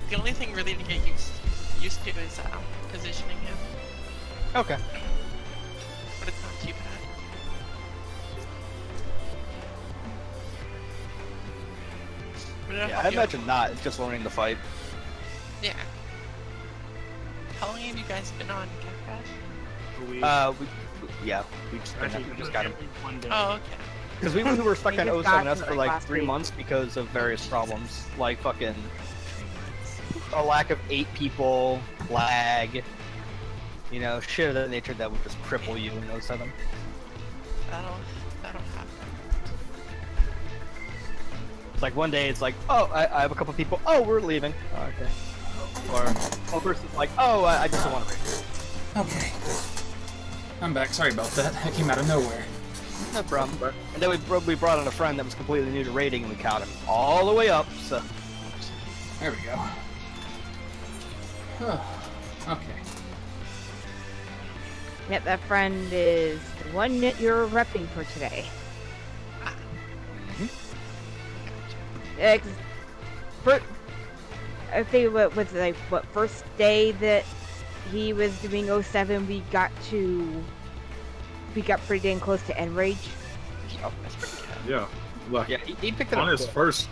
the only thing really to get used to is positioning him, Okay. but it's not too bad. But it'll Yeah, help I you out. imagine not. It's just learning the fight. Yeah. How long have you guys been on Kefka? We We just, Actually, we just got him. One day. Oh, okay. Because we were stuck We on just got 07S to for it like last 3 week. months because of various problems. Like fucking a lack of 8 people, lag, you know, shit of that nature that would just cripple you in 07. That'll happen. It's like one day it's like, oh, I have a couple people, oh, we're leaving. Oh, okay. Or one person's like, oh, I just don't want to race. Okay. I'm back. Sorry about that. That came out of nowhere. No problem. And then we brought in a friend that was completely new to raiding and we caught him all the way up, so. There we go. Okay. Yep, that friend is the one that you're repping for today. I think what was like what first day that he was doing 07, we got pretty dang close to end rage. Oh, that's pretty good. Yeah. Like, Yeah, he picked it on up. his first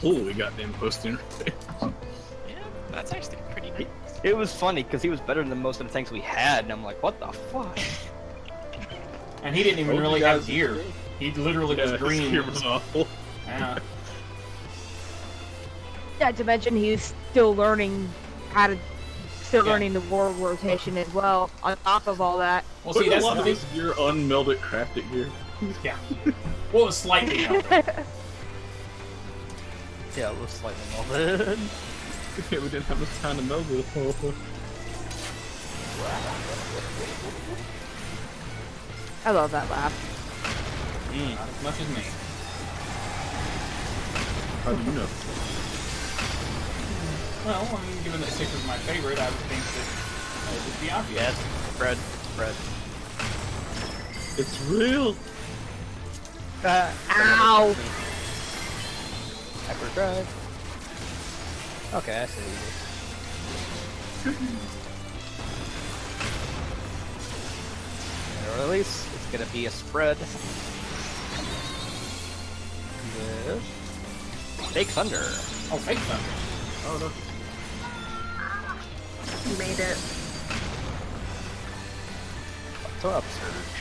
pull, we got damn posting. Yeah, that's actually pretty nice. It was funny because he was better than most of the tanks we had, and I'm like, what the fuck? And he didn't even Told you really guys have gear. He literally Yeah, does his green. gear was awful. Yeah. Not to mention he's still learning learning the war rotation as well. On top of all that, Well, Put see, a that's lot the of thing. this gear unmelded crafted gear. Yeah. Well, it was slightly melted. Yeah, it was slightly molded. We didn't have enough time to meld it. I love that laugh. Not as much as me. How do you know? Well, I mean, given that 6 is my favorite, I would think that it would be obvious. Yes, bread. It's real. Ow! Hyperdrive. Okay, I see what you did. And release. It's gonna be a spread. With Fake Thunder. Oh, fake thunder. Oh no. You made it. So upsurge.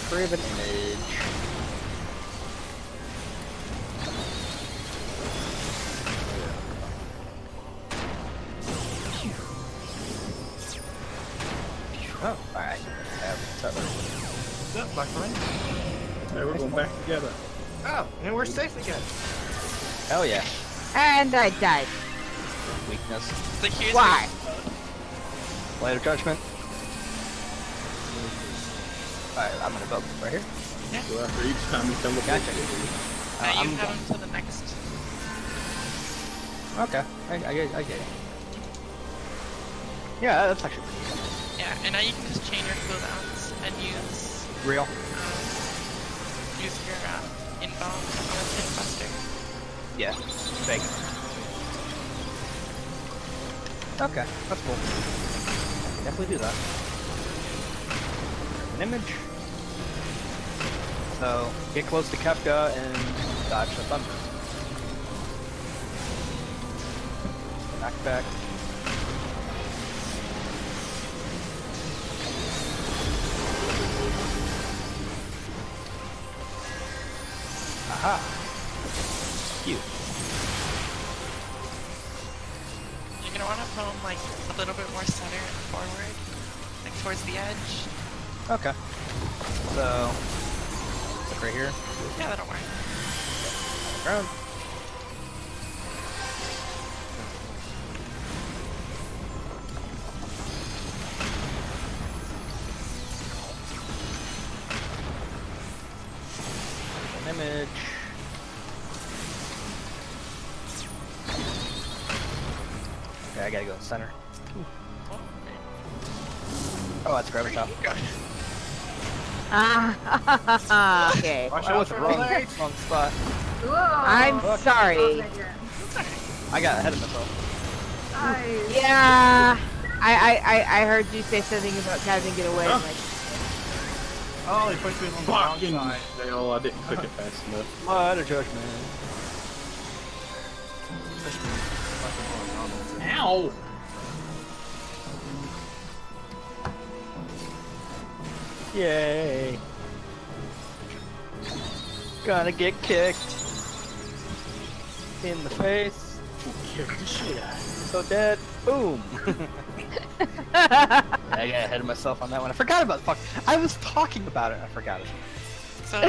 Craven Image. Oh, alright. What's up, my friend? Hey, we're going back together. Oh, and we're safe again. Hell yeah. And I died. Weakness. So here's Why? Light of Judgment. Alright, I'm gonna build right here. So after each time we come up Gotcha. now you I'm have him to the next. Okay, I get it. Yeah, that's actually Yeah, and now you can just chain your cooldowns and use real. use your inbound on a pin buster. Yeah, fake. Okay, that's cool. Definitely do that. An image. So, get close to Kefka and dodge the thunder. Back. Aha. Cute. You're gonna want to put them like a little bit more center and forward, like towards the edge. Okay. So, like right here. Yeah, that'll work. Ground. An image. Okay, I gotta go center. Oh, that's gravity top. Ah, okay. Watch I out was for wrong, lights. wrong spot. Whoa. I'm Fuck. sorry. I got ahead of myself. Nice. Yeah. I heard you say something about Kevin get away. I'm like, Oh, he pushed me on the wrong Fucking side. hell, I didn't click it fast enough. What a judgment. Pushed me fucking horizontal. Ow! Yay. Gonna get kicked in the face. Kick the shit out. So dead. Boom. I got ahead of myself on that one. I forgot about fuck. I was talking about it. I forgot it. So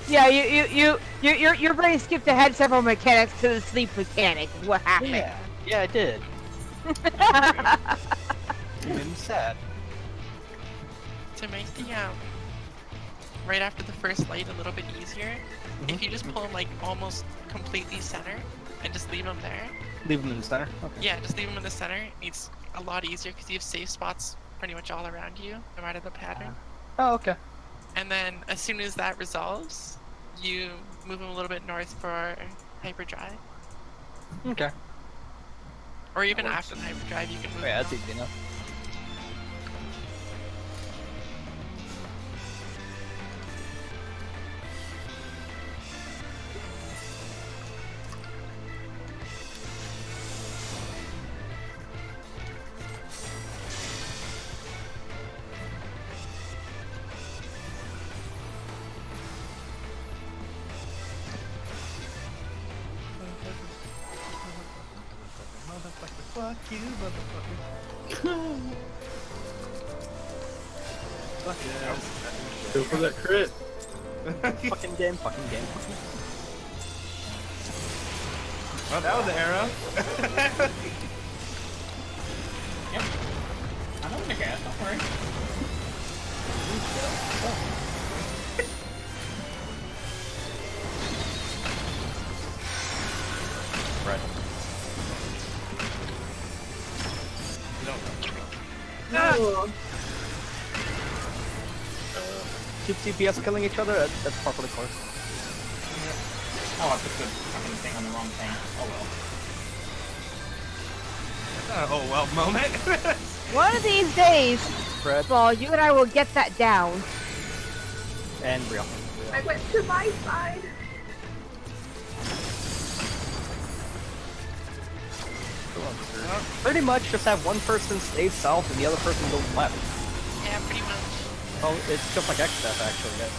yeah, your brain skipped ahead several mechanics to the sleep mechanic. Is what happened? Yeah, I did. You made me sad. to make the right after the first light a little bit easier, if you just pull them like almost completely center and just leave them there. Leave them in the center. Okay. Yeah, just leave them in the center. It's a lot easier because you have safe spots pretty much all around you, no matter the pattern. Oh, okay. And then as soon as that resolves, you move them a little bit north for hyperdrive. Okay. Or even after the hyperdrive, you can move Oh, yeah, them. that's easy enough. Fuck you, motherfucker. Fuck yeah. Go for that crit. Fucking game, fucking game. Oh, that was the arrow. Yep. I'm not gonna cast, don't worry. Right. Two CPS killing each other? That's properly close. Oh, I put the fucking thing on the wrong thing. Oh well. Oh well, moment. One of these days, Fred Paul, you and I will get that down. and Real. I went to my side. Pretty much just have one person stay south and the other person go left. Yeah, pretty much. Oh, it's just like XDeath actually.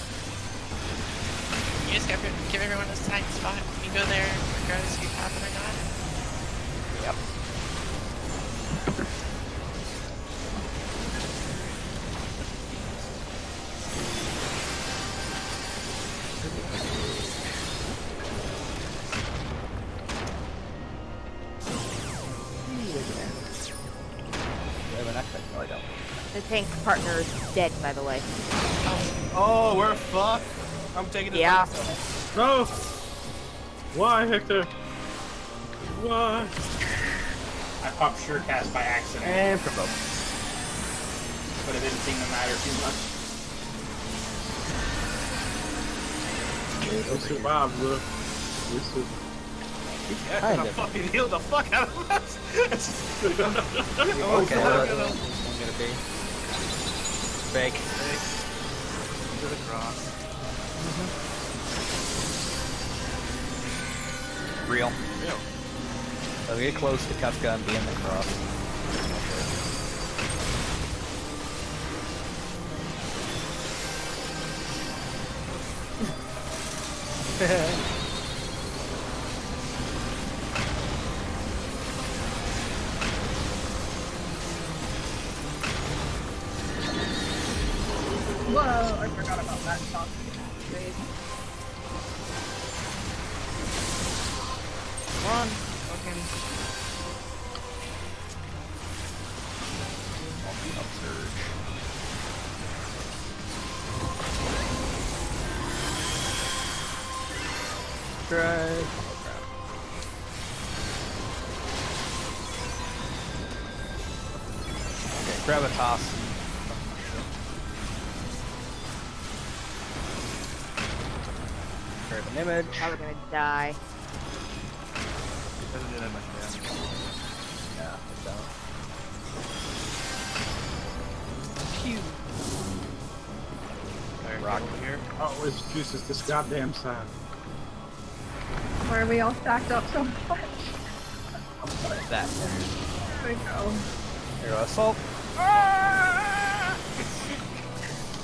You just give everyone a side spot. You go there regardless if you have it or not. Yep. No, I don't. The tank partner is dead, by the way. Oh, we're fucked. I'm taking this. Yeah. by myself. No! Why, Hector? Why? I popped sure cast by accident, And provoke. but it didn't seem to matter too much. Don't survive, bro. Yeah, Kind I of. fucking healed the fuck out of us. Okay, well, that's one gonna be. Fake. To the cross. Real. Real. So we get close to Kafka and be in the cross. Whoa, I forgot about that song. Great. Come on, fucking. Upsurge. Drive. Okay, grab a toss. Grab an image. Probably gonna die. Doesn't do that much damage. Yeah, it don't. Alright, Rock. over here. Oh, it's juices this goddamn side. Why are we all stacked up so much? That. There we go. Here, assault.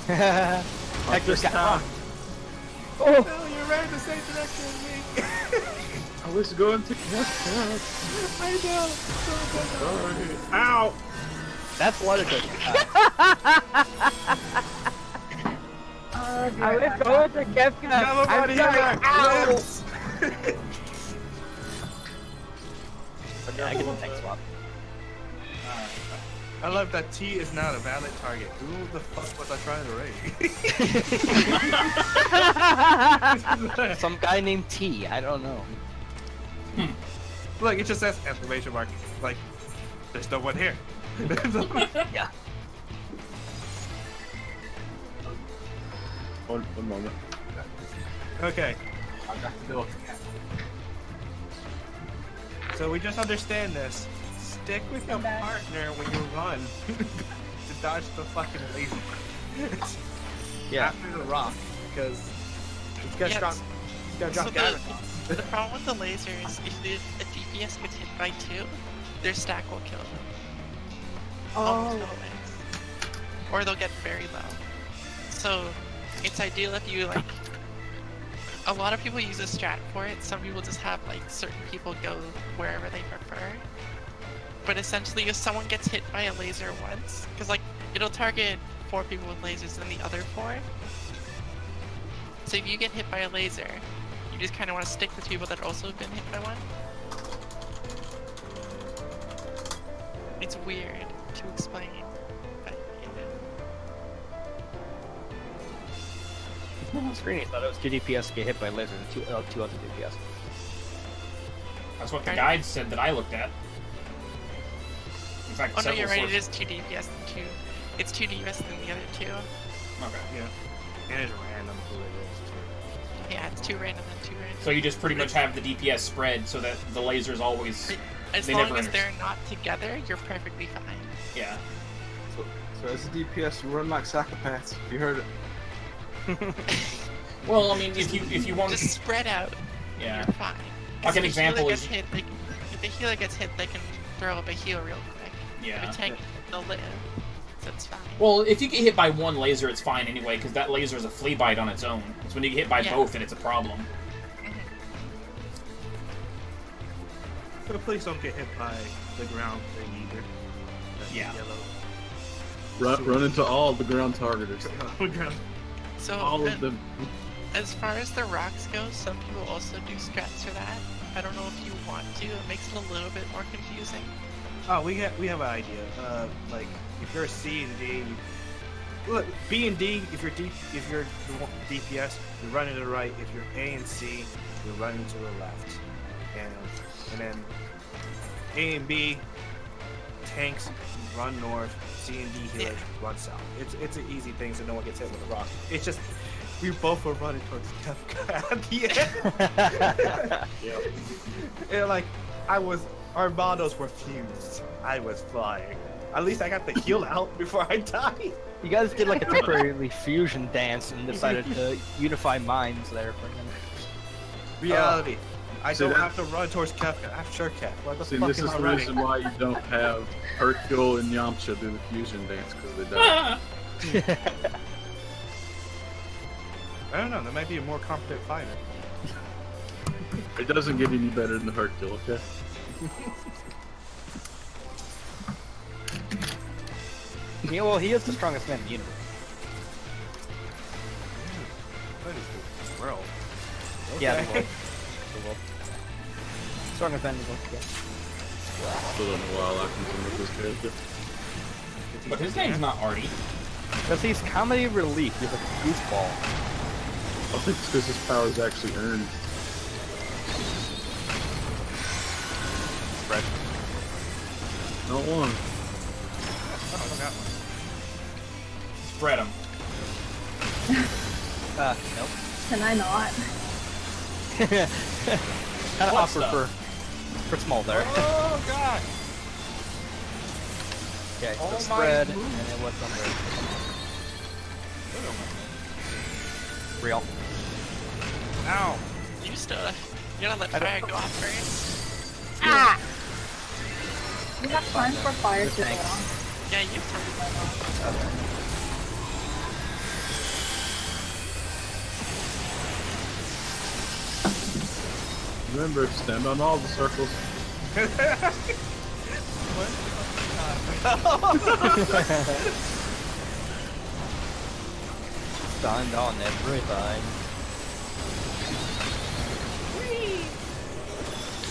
Hector's got time. Oh, No, you're right in the same direction as me. I was going to catch up. I know. Sorry. Ow! That's logical. Oh, I was going to Kefka. I'm sorry. Ow! Yeah, I get the tank swap. I love that T is not a valid target. Who the fuck was I trying to raid? Some guy named T. I don't know. Look, it just says exclamation mark. Like, there's no one here. Yeah. One moment. Okay, I got to do so we just understand this. Stick with your partner when you run to dodge the fucking laser. Yeah. After the rock, because it's gonna Yes. drop. It's gonna drop So Gyarados. the problem with the lasers, if a DPS gets hit by 2, their stack will kill them. Almost Oh, always. Or they'll get very low. So it's ideal if you like. A lot of people use a strat for it. Some people just have like certain people go wherever they prefer. But essentially, if someone gets hit by a laser once, because like it'll target 4 people with lasers and the other 4. So if you get hit by a laser, you just kind of want to stick with people that also have been hit by one. It's weird to explain, but yeah. Screening thought it was 2 DPS get hit by laser and 2 other DPS. That's what the guide said that I looked at. In fact, Oh no, several you're right. It sources. is 2 DPS and 2. It's 2 DPS than the other 2. Okay. Yeah. And it's random who it is too. Yeah, it's 2 random and 2 random. So you just pretty much have the DPS spread so that the lasers always. As they long never as inter- they're not together, you're perfectly fine. Yeah. So as a DPS, you run like psychopaths. You heard it. Well, I mean, if you want Just spread out. yeah. You're fine. Like an If the healer example gets is- hit, if the healer gets hit, they can throw up a heal real quick. Yeah. If a tank, they'll live. So it's fine. Well, if you get hit by one laser, it's fine anyway, because that laser is a flea bite on its own. It's when you get hit by Yeah. both that it's a problem. So please don't get hit by the ground thing either. That Yeah. Run into all the ground targeters. Yellow. So All of them. as far as the rocks go, some people also do strats for that. I don't know if you want to. It makes it a little bit more confusing. Oh, we have an idea. Like if you're a C and D, look B and D. If you're DPS, you run to the right. If you're A and C, you run to the left. And then A and B tanks run north. C and D healers run south. It's an easy thing so no one gets hit with a rock. It's just we both were running towards Kefka at the end. Yeah. And like our models were fused. I was flying. At least I got the heal out before I died. You guys did like a temporary fusion dance and decided to unify minds there for a minute. Reality. I See, don't that- have to run towards Kefka. I have Shurkat. What the See, fuck this am is I the running? reason why you don't have Hercule and Yamcha do the fusion dance, because they die. I don't know. There might be a more competent fighter. It doesn't get any better than the hard kill, okay? Yeah, well, he is the strongest man in the universe. What is the world? Yeah, Okay. the world. The world. Strongest man in the world, yeah. Still don't know why I like him so much, this character. But his name's not Artie. Because he's comedy relief. He's like a goofball. I think it's because his power is actually earned. Spread. Not one. Oh, I got one. Spread him. Nope. Can I not? Kind of What awkward stuff? for small there. Oh god! Okay, Oh so my spread, move. and then what's on real? Ow! You still, you're not let I don't- fire go off first. Ah! We have time for fire to go Thanks. on. Yeah, you can. Okay. Remember, stand on all the circles. Stand on everything.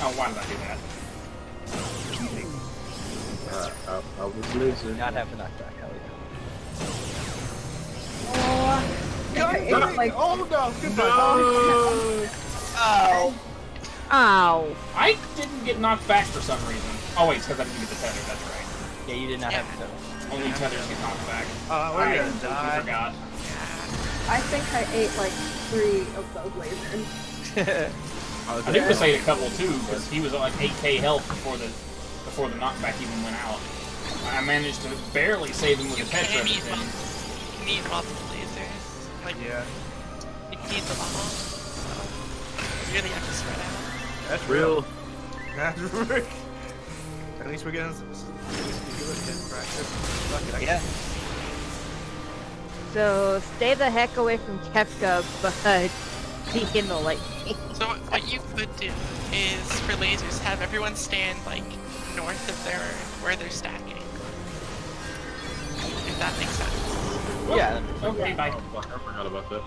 Oh, why did I do that? I was laser. Not have to knock back, hell Oh, it's like Oh no! Goodbye. Oh! Ow. I didn't get knocked back for some reason. Oh wait, it's because I didn't get the tether, that's right. Yeah, you did not have to. Only tethers get knocked back. We're I gonna completely die. forgot. I think I ate like 3 of those lasers. I think Chris ate a couple too, because he was at like 8k health before the knockback even went out. I managed to barely save him with You a tetra. can't eat but then- You need multiple lasers. Like, Yeah, you need the bomb. So, you really have to spread out. that's real. Real. That's real. At least we're getting some good practice. Fuck it, I Yeah. So stay the heck away from Kefka, but he in the lightning. So what you could do is, for lasers, have everyone stand, like, north of where they're stacking. If that makes sense. Yeah. Okay, bye. Oh, fuck, I forgot about that.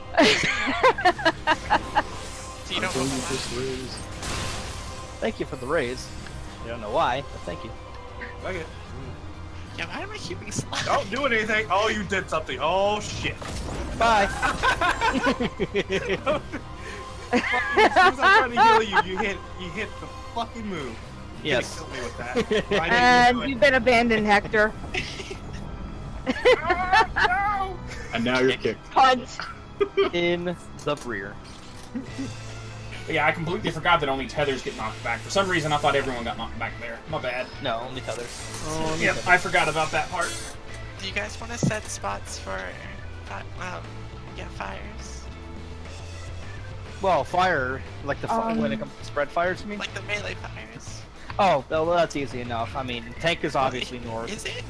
So you don't Don't overlap. just raise. Thank you for the raise. I don't know why, but thank you. Fuck it. Yeah, why am I keeping slide? Don't do anything. Oh, you did something. Oh shit. Bye. As soon as I'm trying to heal you, you hit the fucking move. You Yes. could've killed me with that. I didn't And do it. you've been abandoned, Hector. And now you're kicked. Punch. In the rear. But yeah, I completely forgot that only tethers get knocked back. For some reason, I thought everyone got knocked back there. My bad. No, only tethers. Yep, I forgot about that part. Do you guys want to set spots for, fires? Well, fire, like the when it comes to spread fires, you mean? Like the melee fires. Oh, well, that's easy enough. I mean, tank is obviously north. Is it?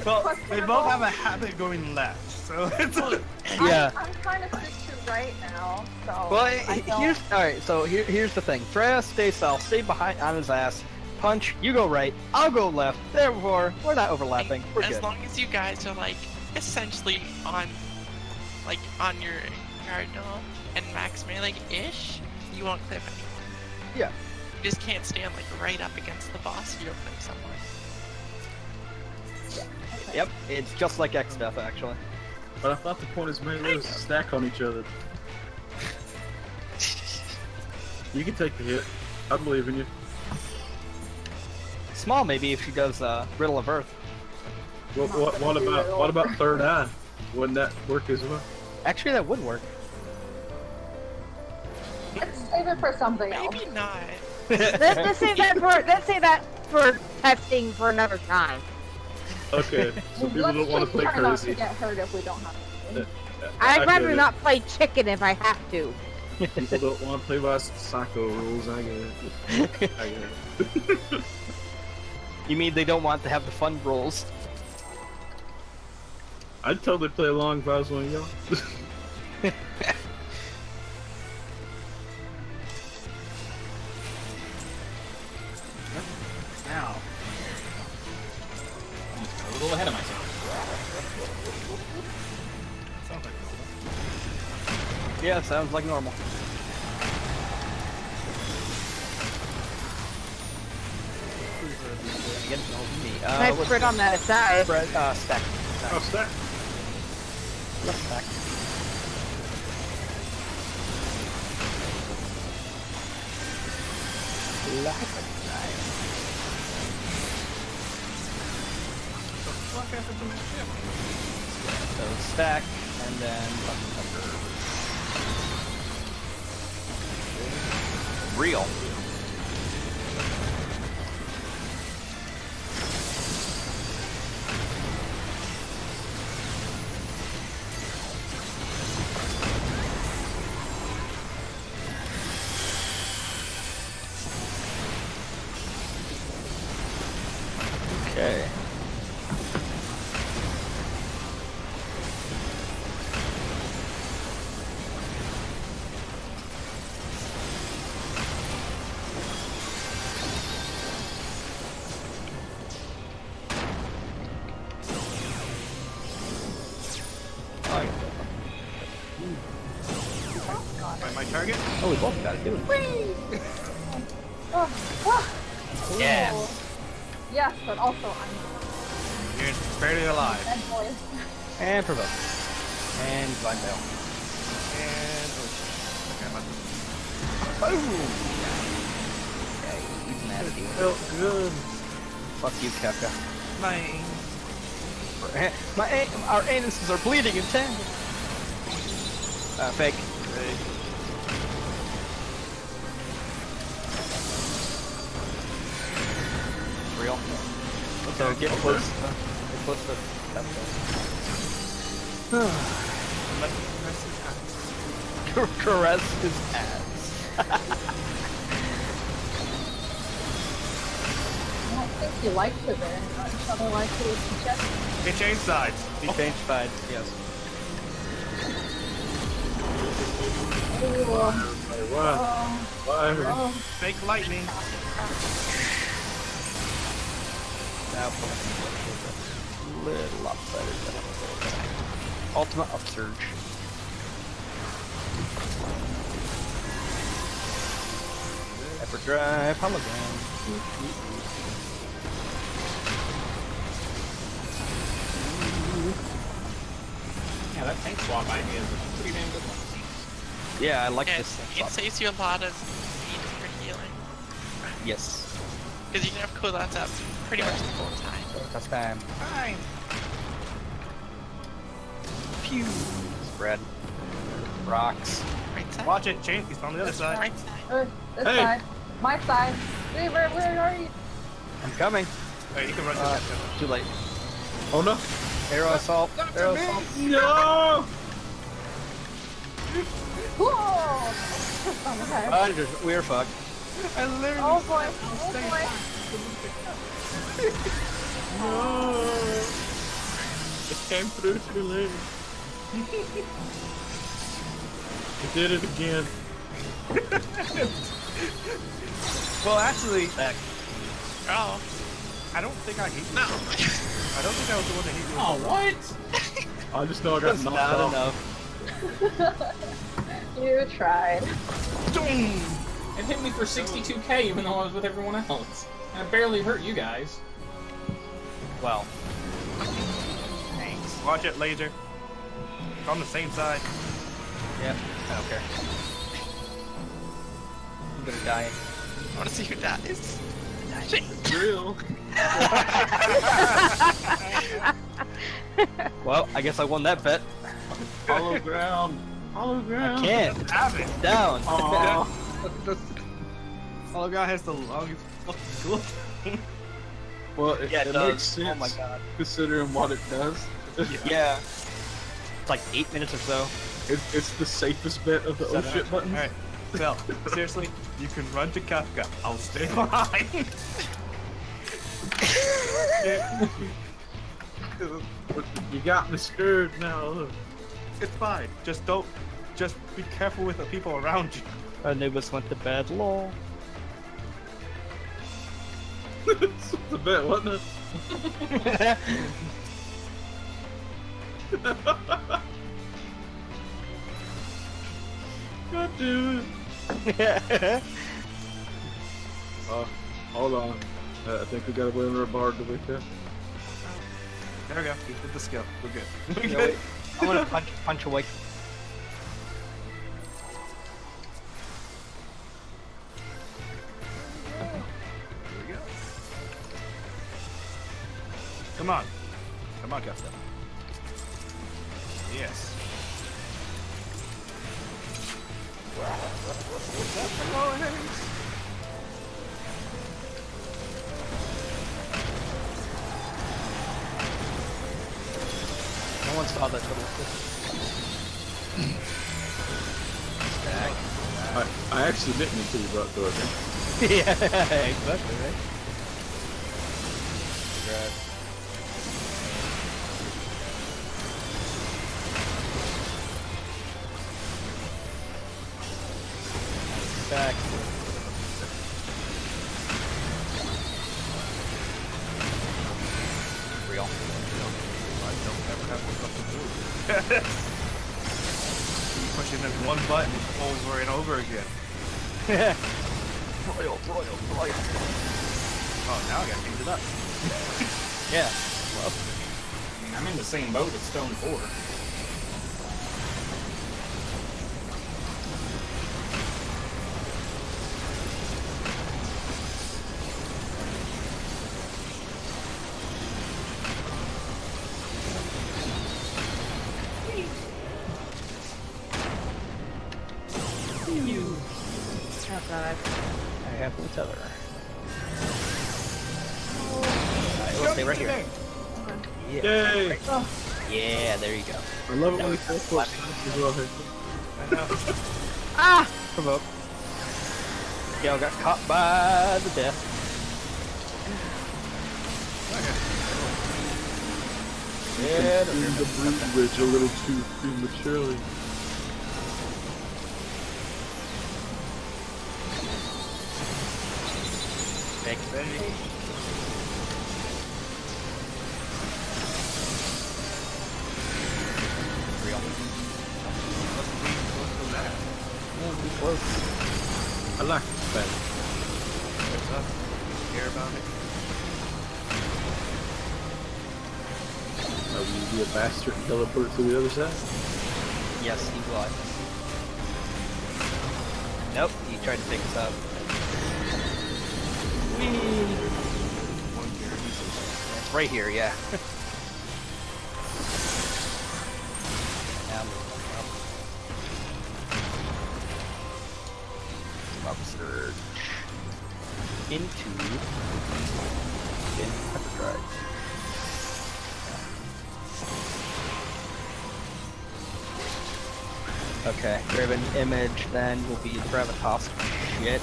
Well, they both have a habit of going left, so it's like... Yeah. I'm trying to stick to right now, so. Well, I don't- here's alright. So here's the thing. Freya, stay south, stay behind on his ass. Punch, you go right, I'll go left. Therefore, we're not overlapping. We're As good. long as you guys are, like, essentially on your cardinal and max melee-ish, you won't clip anyone. Yeah. You just can't stand, like, right up against the boss, you don't clip someone. Yep. It's just like X stuff, actually. But I thought the point is melee was to stack on each other. You can take the hit. I believe in you. Small, maybe, if she does Riddle of Earth. What about Third Eye? Wouldn't that work as well? Actually, that would work. Let's save it for something else. Maybe not. Let's save that for testing for another time. Okay, so people Let's don't want to just play try not crazy. to get hurt if we don't have to. I'd I rather get it. not play chicken if I have to. People don't want to play by psycho rules. I get it. I get it. You mean they don't want to have the fun rolls? I'd totally play along if I was one of y'all. Yeah, sounds like normal. Nice spread on that side. Spread, stack. Oh, stack. Left stack. So stack, and then thunder. Real. Okay. My target? Oh, we both got it, dude. Oh, oh. Yeah. Ooh. Yes, but also I'm You're barely alive. dead boy. And provoke. And blind veil. And okay, I'm Boom! Yeah, he's mad at you. Felt good. Fuck you, Kefka. my Our anuses are bleeding in tandem. Fake. Real. So get close. Get close to caress his ass. I don't think he likes it there. Not each other likes it with the chest. It changed sides. He changed sides. Yes. Ooh. What? What? Oh. Fake lightning. Now a little lopsided. Ultimate upsurge. Hyperdrive hologram. Yeah, that tank swap idea is a pretty damn good one. Yeah, I like And this. it saves you a lot of speed for healing. Yes. Because you can have cooldowns up pretty much the whole time. That's time. Fine. Pew. Spread. Rocks. Right side. Watch it, change. He's on the other side. Right side. This Hey. side. My side. Weaver, where are you? I'm coming. Wait, you can run to that. Too late. Oh no. Arrow assault. Arrow assault. No! Whoa! Okay. We're fucked. I literally. Oh boy. Oh boy. No! It came through too late. It did it again. Well, actually, Oh. I don't think I hate you. No. I don't think I was the one that hit you. Oh, what? I just know I got That's knocked not off. enough. You tried. It hit me for 62k even though I was with everyone else. And I barely hurt you guys. Well. Thanks. Watch it, laser. It's on the same side. Yep. I don't care. I'm gonna die. I want to see who dies. It's real. Well, I guess I won that bet. Hollow ground. Hollow I ground. can't. Have it. Down. Aw. All guy has the longest fucking cool. Well, it, Yeah, it it does. makes sense Oh my god. considering what it does. Yeah. It's like 8 minutes or so. It's the safest bet of the oh shit buttons. Alright, Phil, seriously, you can run to Kafka. I'll stay behind. You got me scared now. Look. It's fine. Just don't. Just be careful with the people around you. Anubis went to bed. Lol. It's a bet, wasn't it? do it. Hold on. I think we got to wait on our bar to wake up. There we go. You did the skill. We're good. We're Yeah, good. wait. I'm gonna punch away. Here we go. Come on. Come on, Gusto. Yes. What's up, boys? No one saw that little I actually didn't until you brought the door. Yeah, exactly, right? Back. Real. I don't ever have to fucking move. Keep pushing this one button over and over again. Royal. Oh, now I gotta change it up. Yeah. I'm in the same boat as Stone 4. Oh god. I have the tether. Alright, we'll stay right here. Yeah. Yay! Yeah, there you go. I love it Now when we the full flap. as well. I know. Ah! Provoke. Gale got caught by the death. Yeah, In the blue bridge a little too prematurely. Real. I like this better. What's up? Care about it? Will you be a bastard and teleport to the other side? Yes, he was. Nope, he tried to pick us up. It's right here, yeah. Upsurge into hyperdrive. Okay, Graven Image then will be Gravitas shit.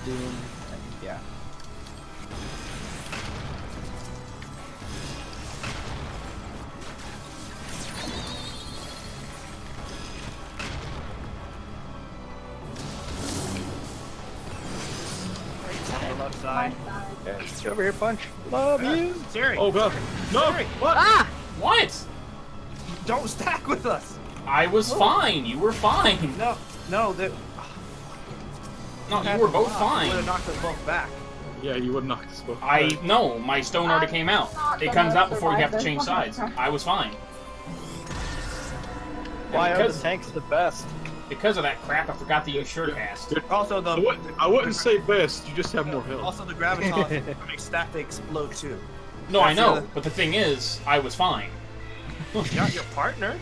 Doom, yeah. Left side. Yeah, get over here, Punch. Love you. Siri. Oh god! No! Siri. What? Ah! What? Don't stack with us. I was fine. You were fine. No, that. No, you were both Would have fine. knocked us both back. Yeah, you would knock this book. No, my stone already came out. It comes out before you have to change sides. I was fine. Why are the because- tanks the best? Because of that crap, I forgot to use Surecast. Also, I wouldn't say best, you just have more health. Also, the graviton makes stack to explode too. No, I That's the know, other- but the thing is, I was fine. Not your partner.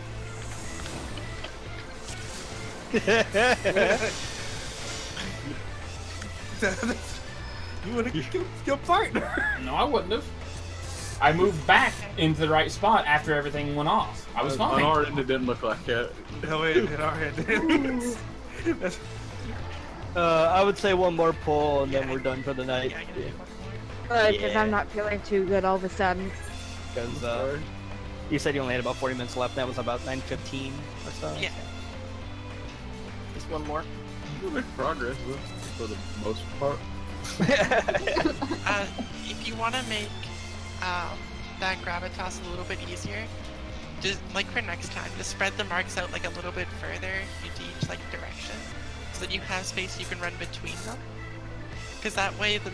You would have killed your partner. No, I wouldn't have. I moved back into the right spot after everything went off. I was On fine. our end, it didn't look like that. No, wait, in our head. I would say one more pull and then we're done for the night. Because Yeah. I'm not feeling too good all of a sudden. Because you said you only had about 40 minutes left. That was about 9:15 or so. Yeah. Just one more. We'll make progress, for the most part. If you want to make that gravitas a little bit easier, just like for next time, just spread the marks out like a little bit further into each like direction, so that you have space you can run between them. Because that way the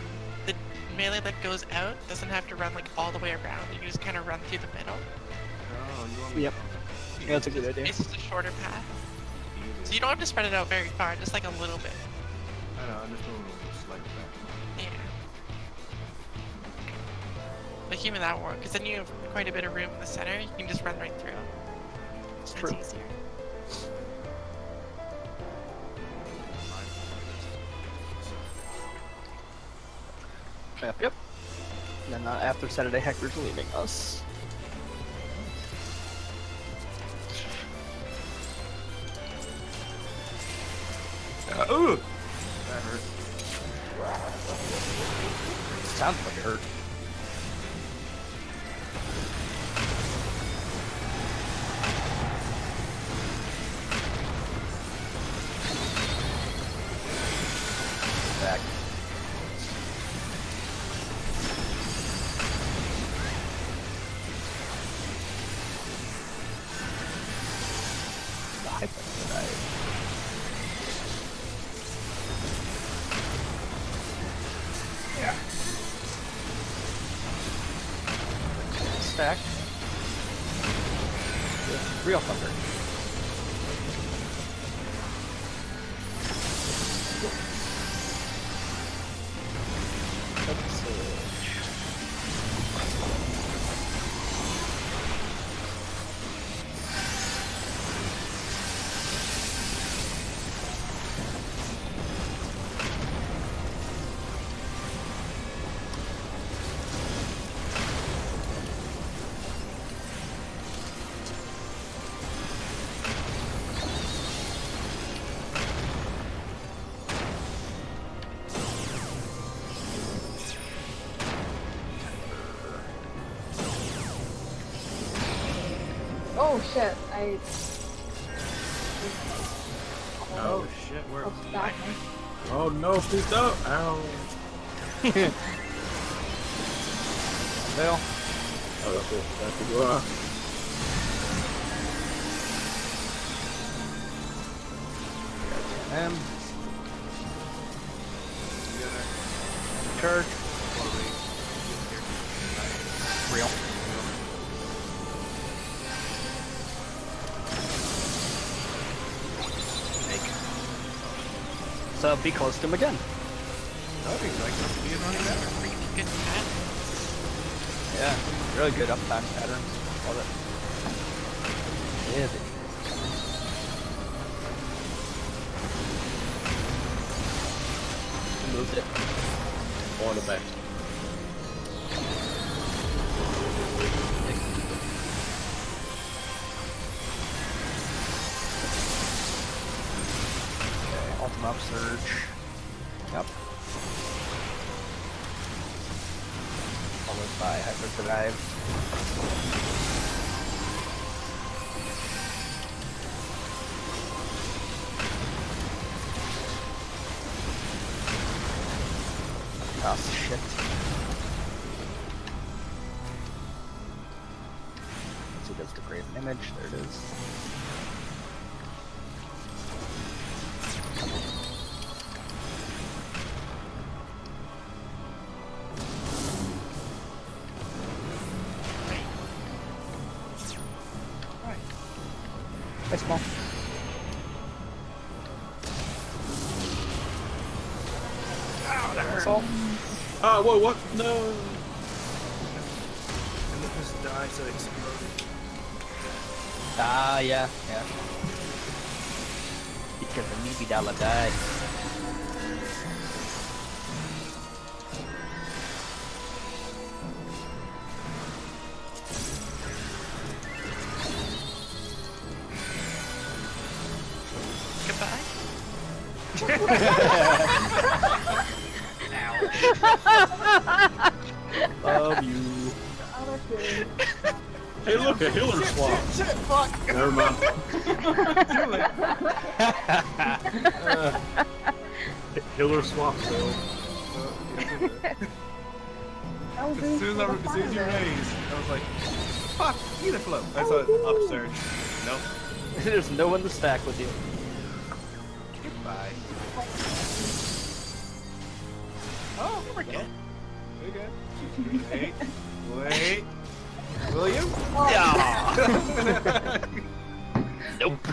melee that goes out doesn't have to run like all the way around. You can just kind of run through the middle. Oh, you want me Yep. to- Yeah, that's a good idea. It's just a shorter path, so you don't have to spread it out very far, just like a little bit. I know, I'm just doing a little slight back. Yeah. Like even that work, because then you have quite a bit of room in the center. You can just run right through. It's It's true. easier. Yep. And then after Saturday, Hector's leaving us. Ooh! That hurt. Sounds like it hurt. Back. The hyper Yeah. stack. Real thunder. Oh shit, I. Oh shit, where? Oh, stop me. Oh no, please don't. Ow. Bill. Oh, that's it. That's the go. M. Church. Real. So be close to him again. That'd be like being on that. Really good path. Yeah, really good uptime pattern. Love it. Yeah, moved it. On the back. Okay, ultimate upsurge. Yep. Followed by hyperdrive. Oh shit. Let's see, does the great image? There it is. Hi, small. That's all. Ah, whoa, what? No. And then this dies that exploded. Ah, yeah. Because the Nibi Dollar died. Love you. Oh, that's good. Hey, look, a healer swap. Fuck. Never mind. Healer swap failed. Oh, As soon as you raised, I was like, Fuck, eat a float. That's an upsurge. Nope. There's no one to stack with you. Goodbye. Oh, we're good. We're good. Wait. Wait. Will you? Yeah. Nope.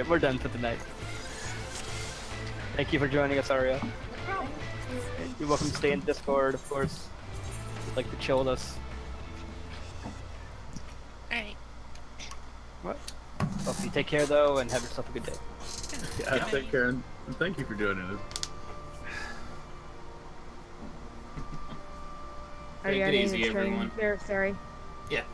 We're done for tonight. Thank you for joining us, Aria. You're welcome to stay in Discord, of course. If you'd like to chill with us. Alright. What? Well, you take care, though, and have yourself a good day. Yeah, take care, and thank you for joining us. Are you Take it ending easy, the stream everyone. there, Sari? Yeah.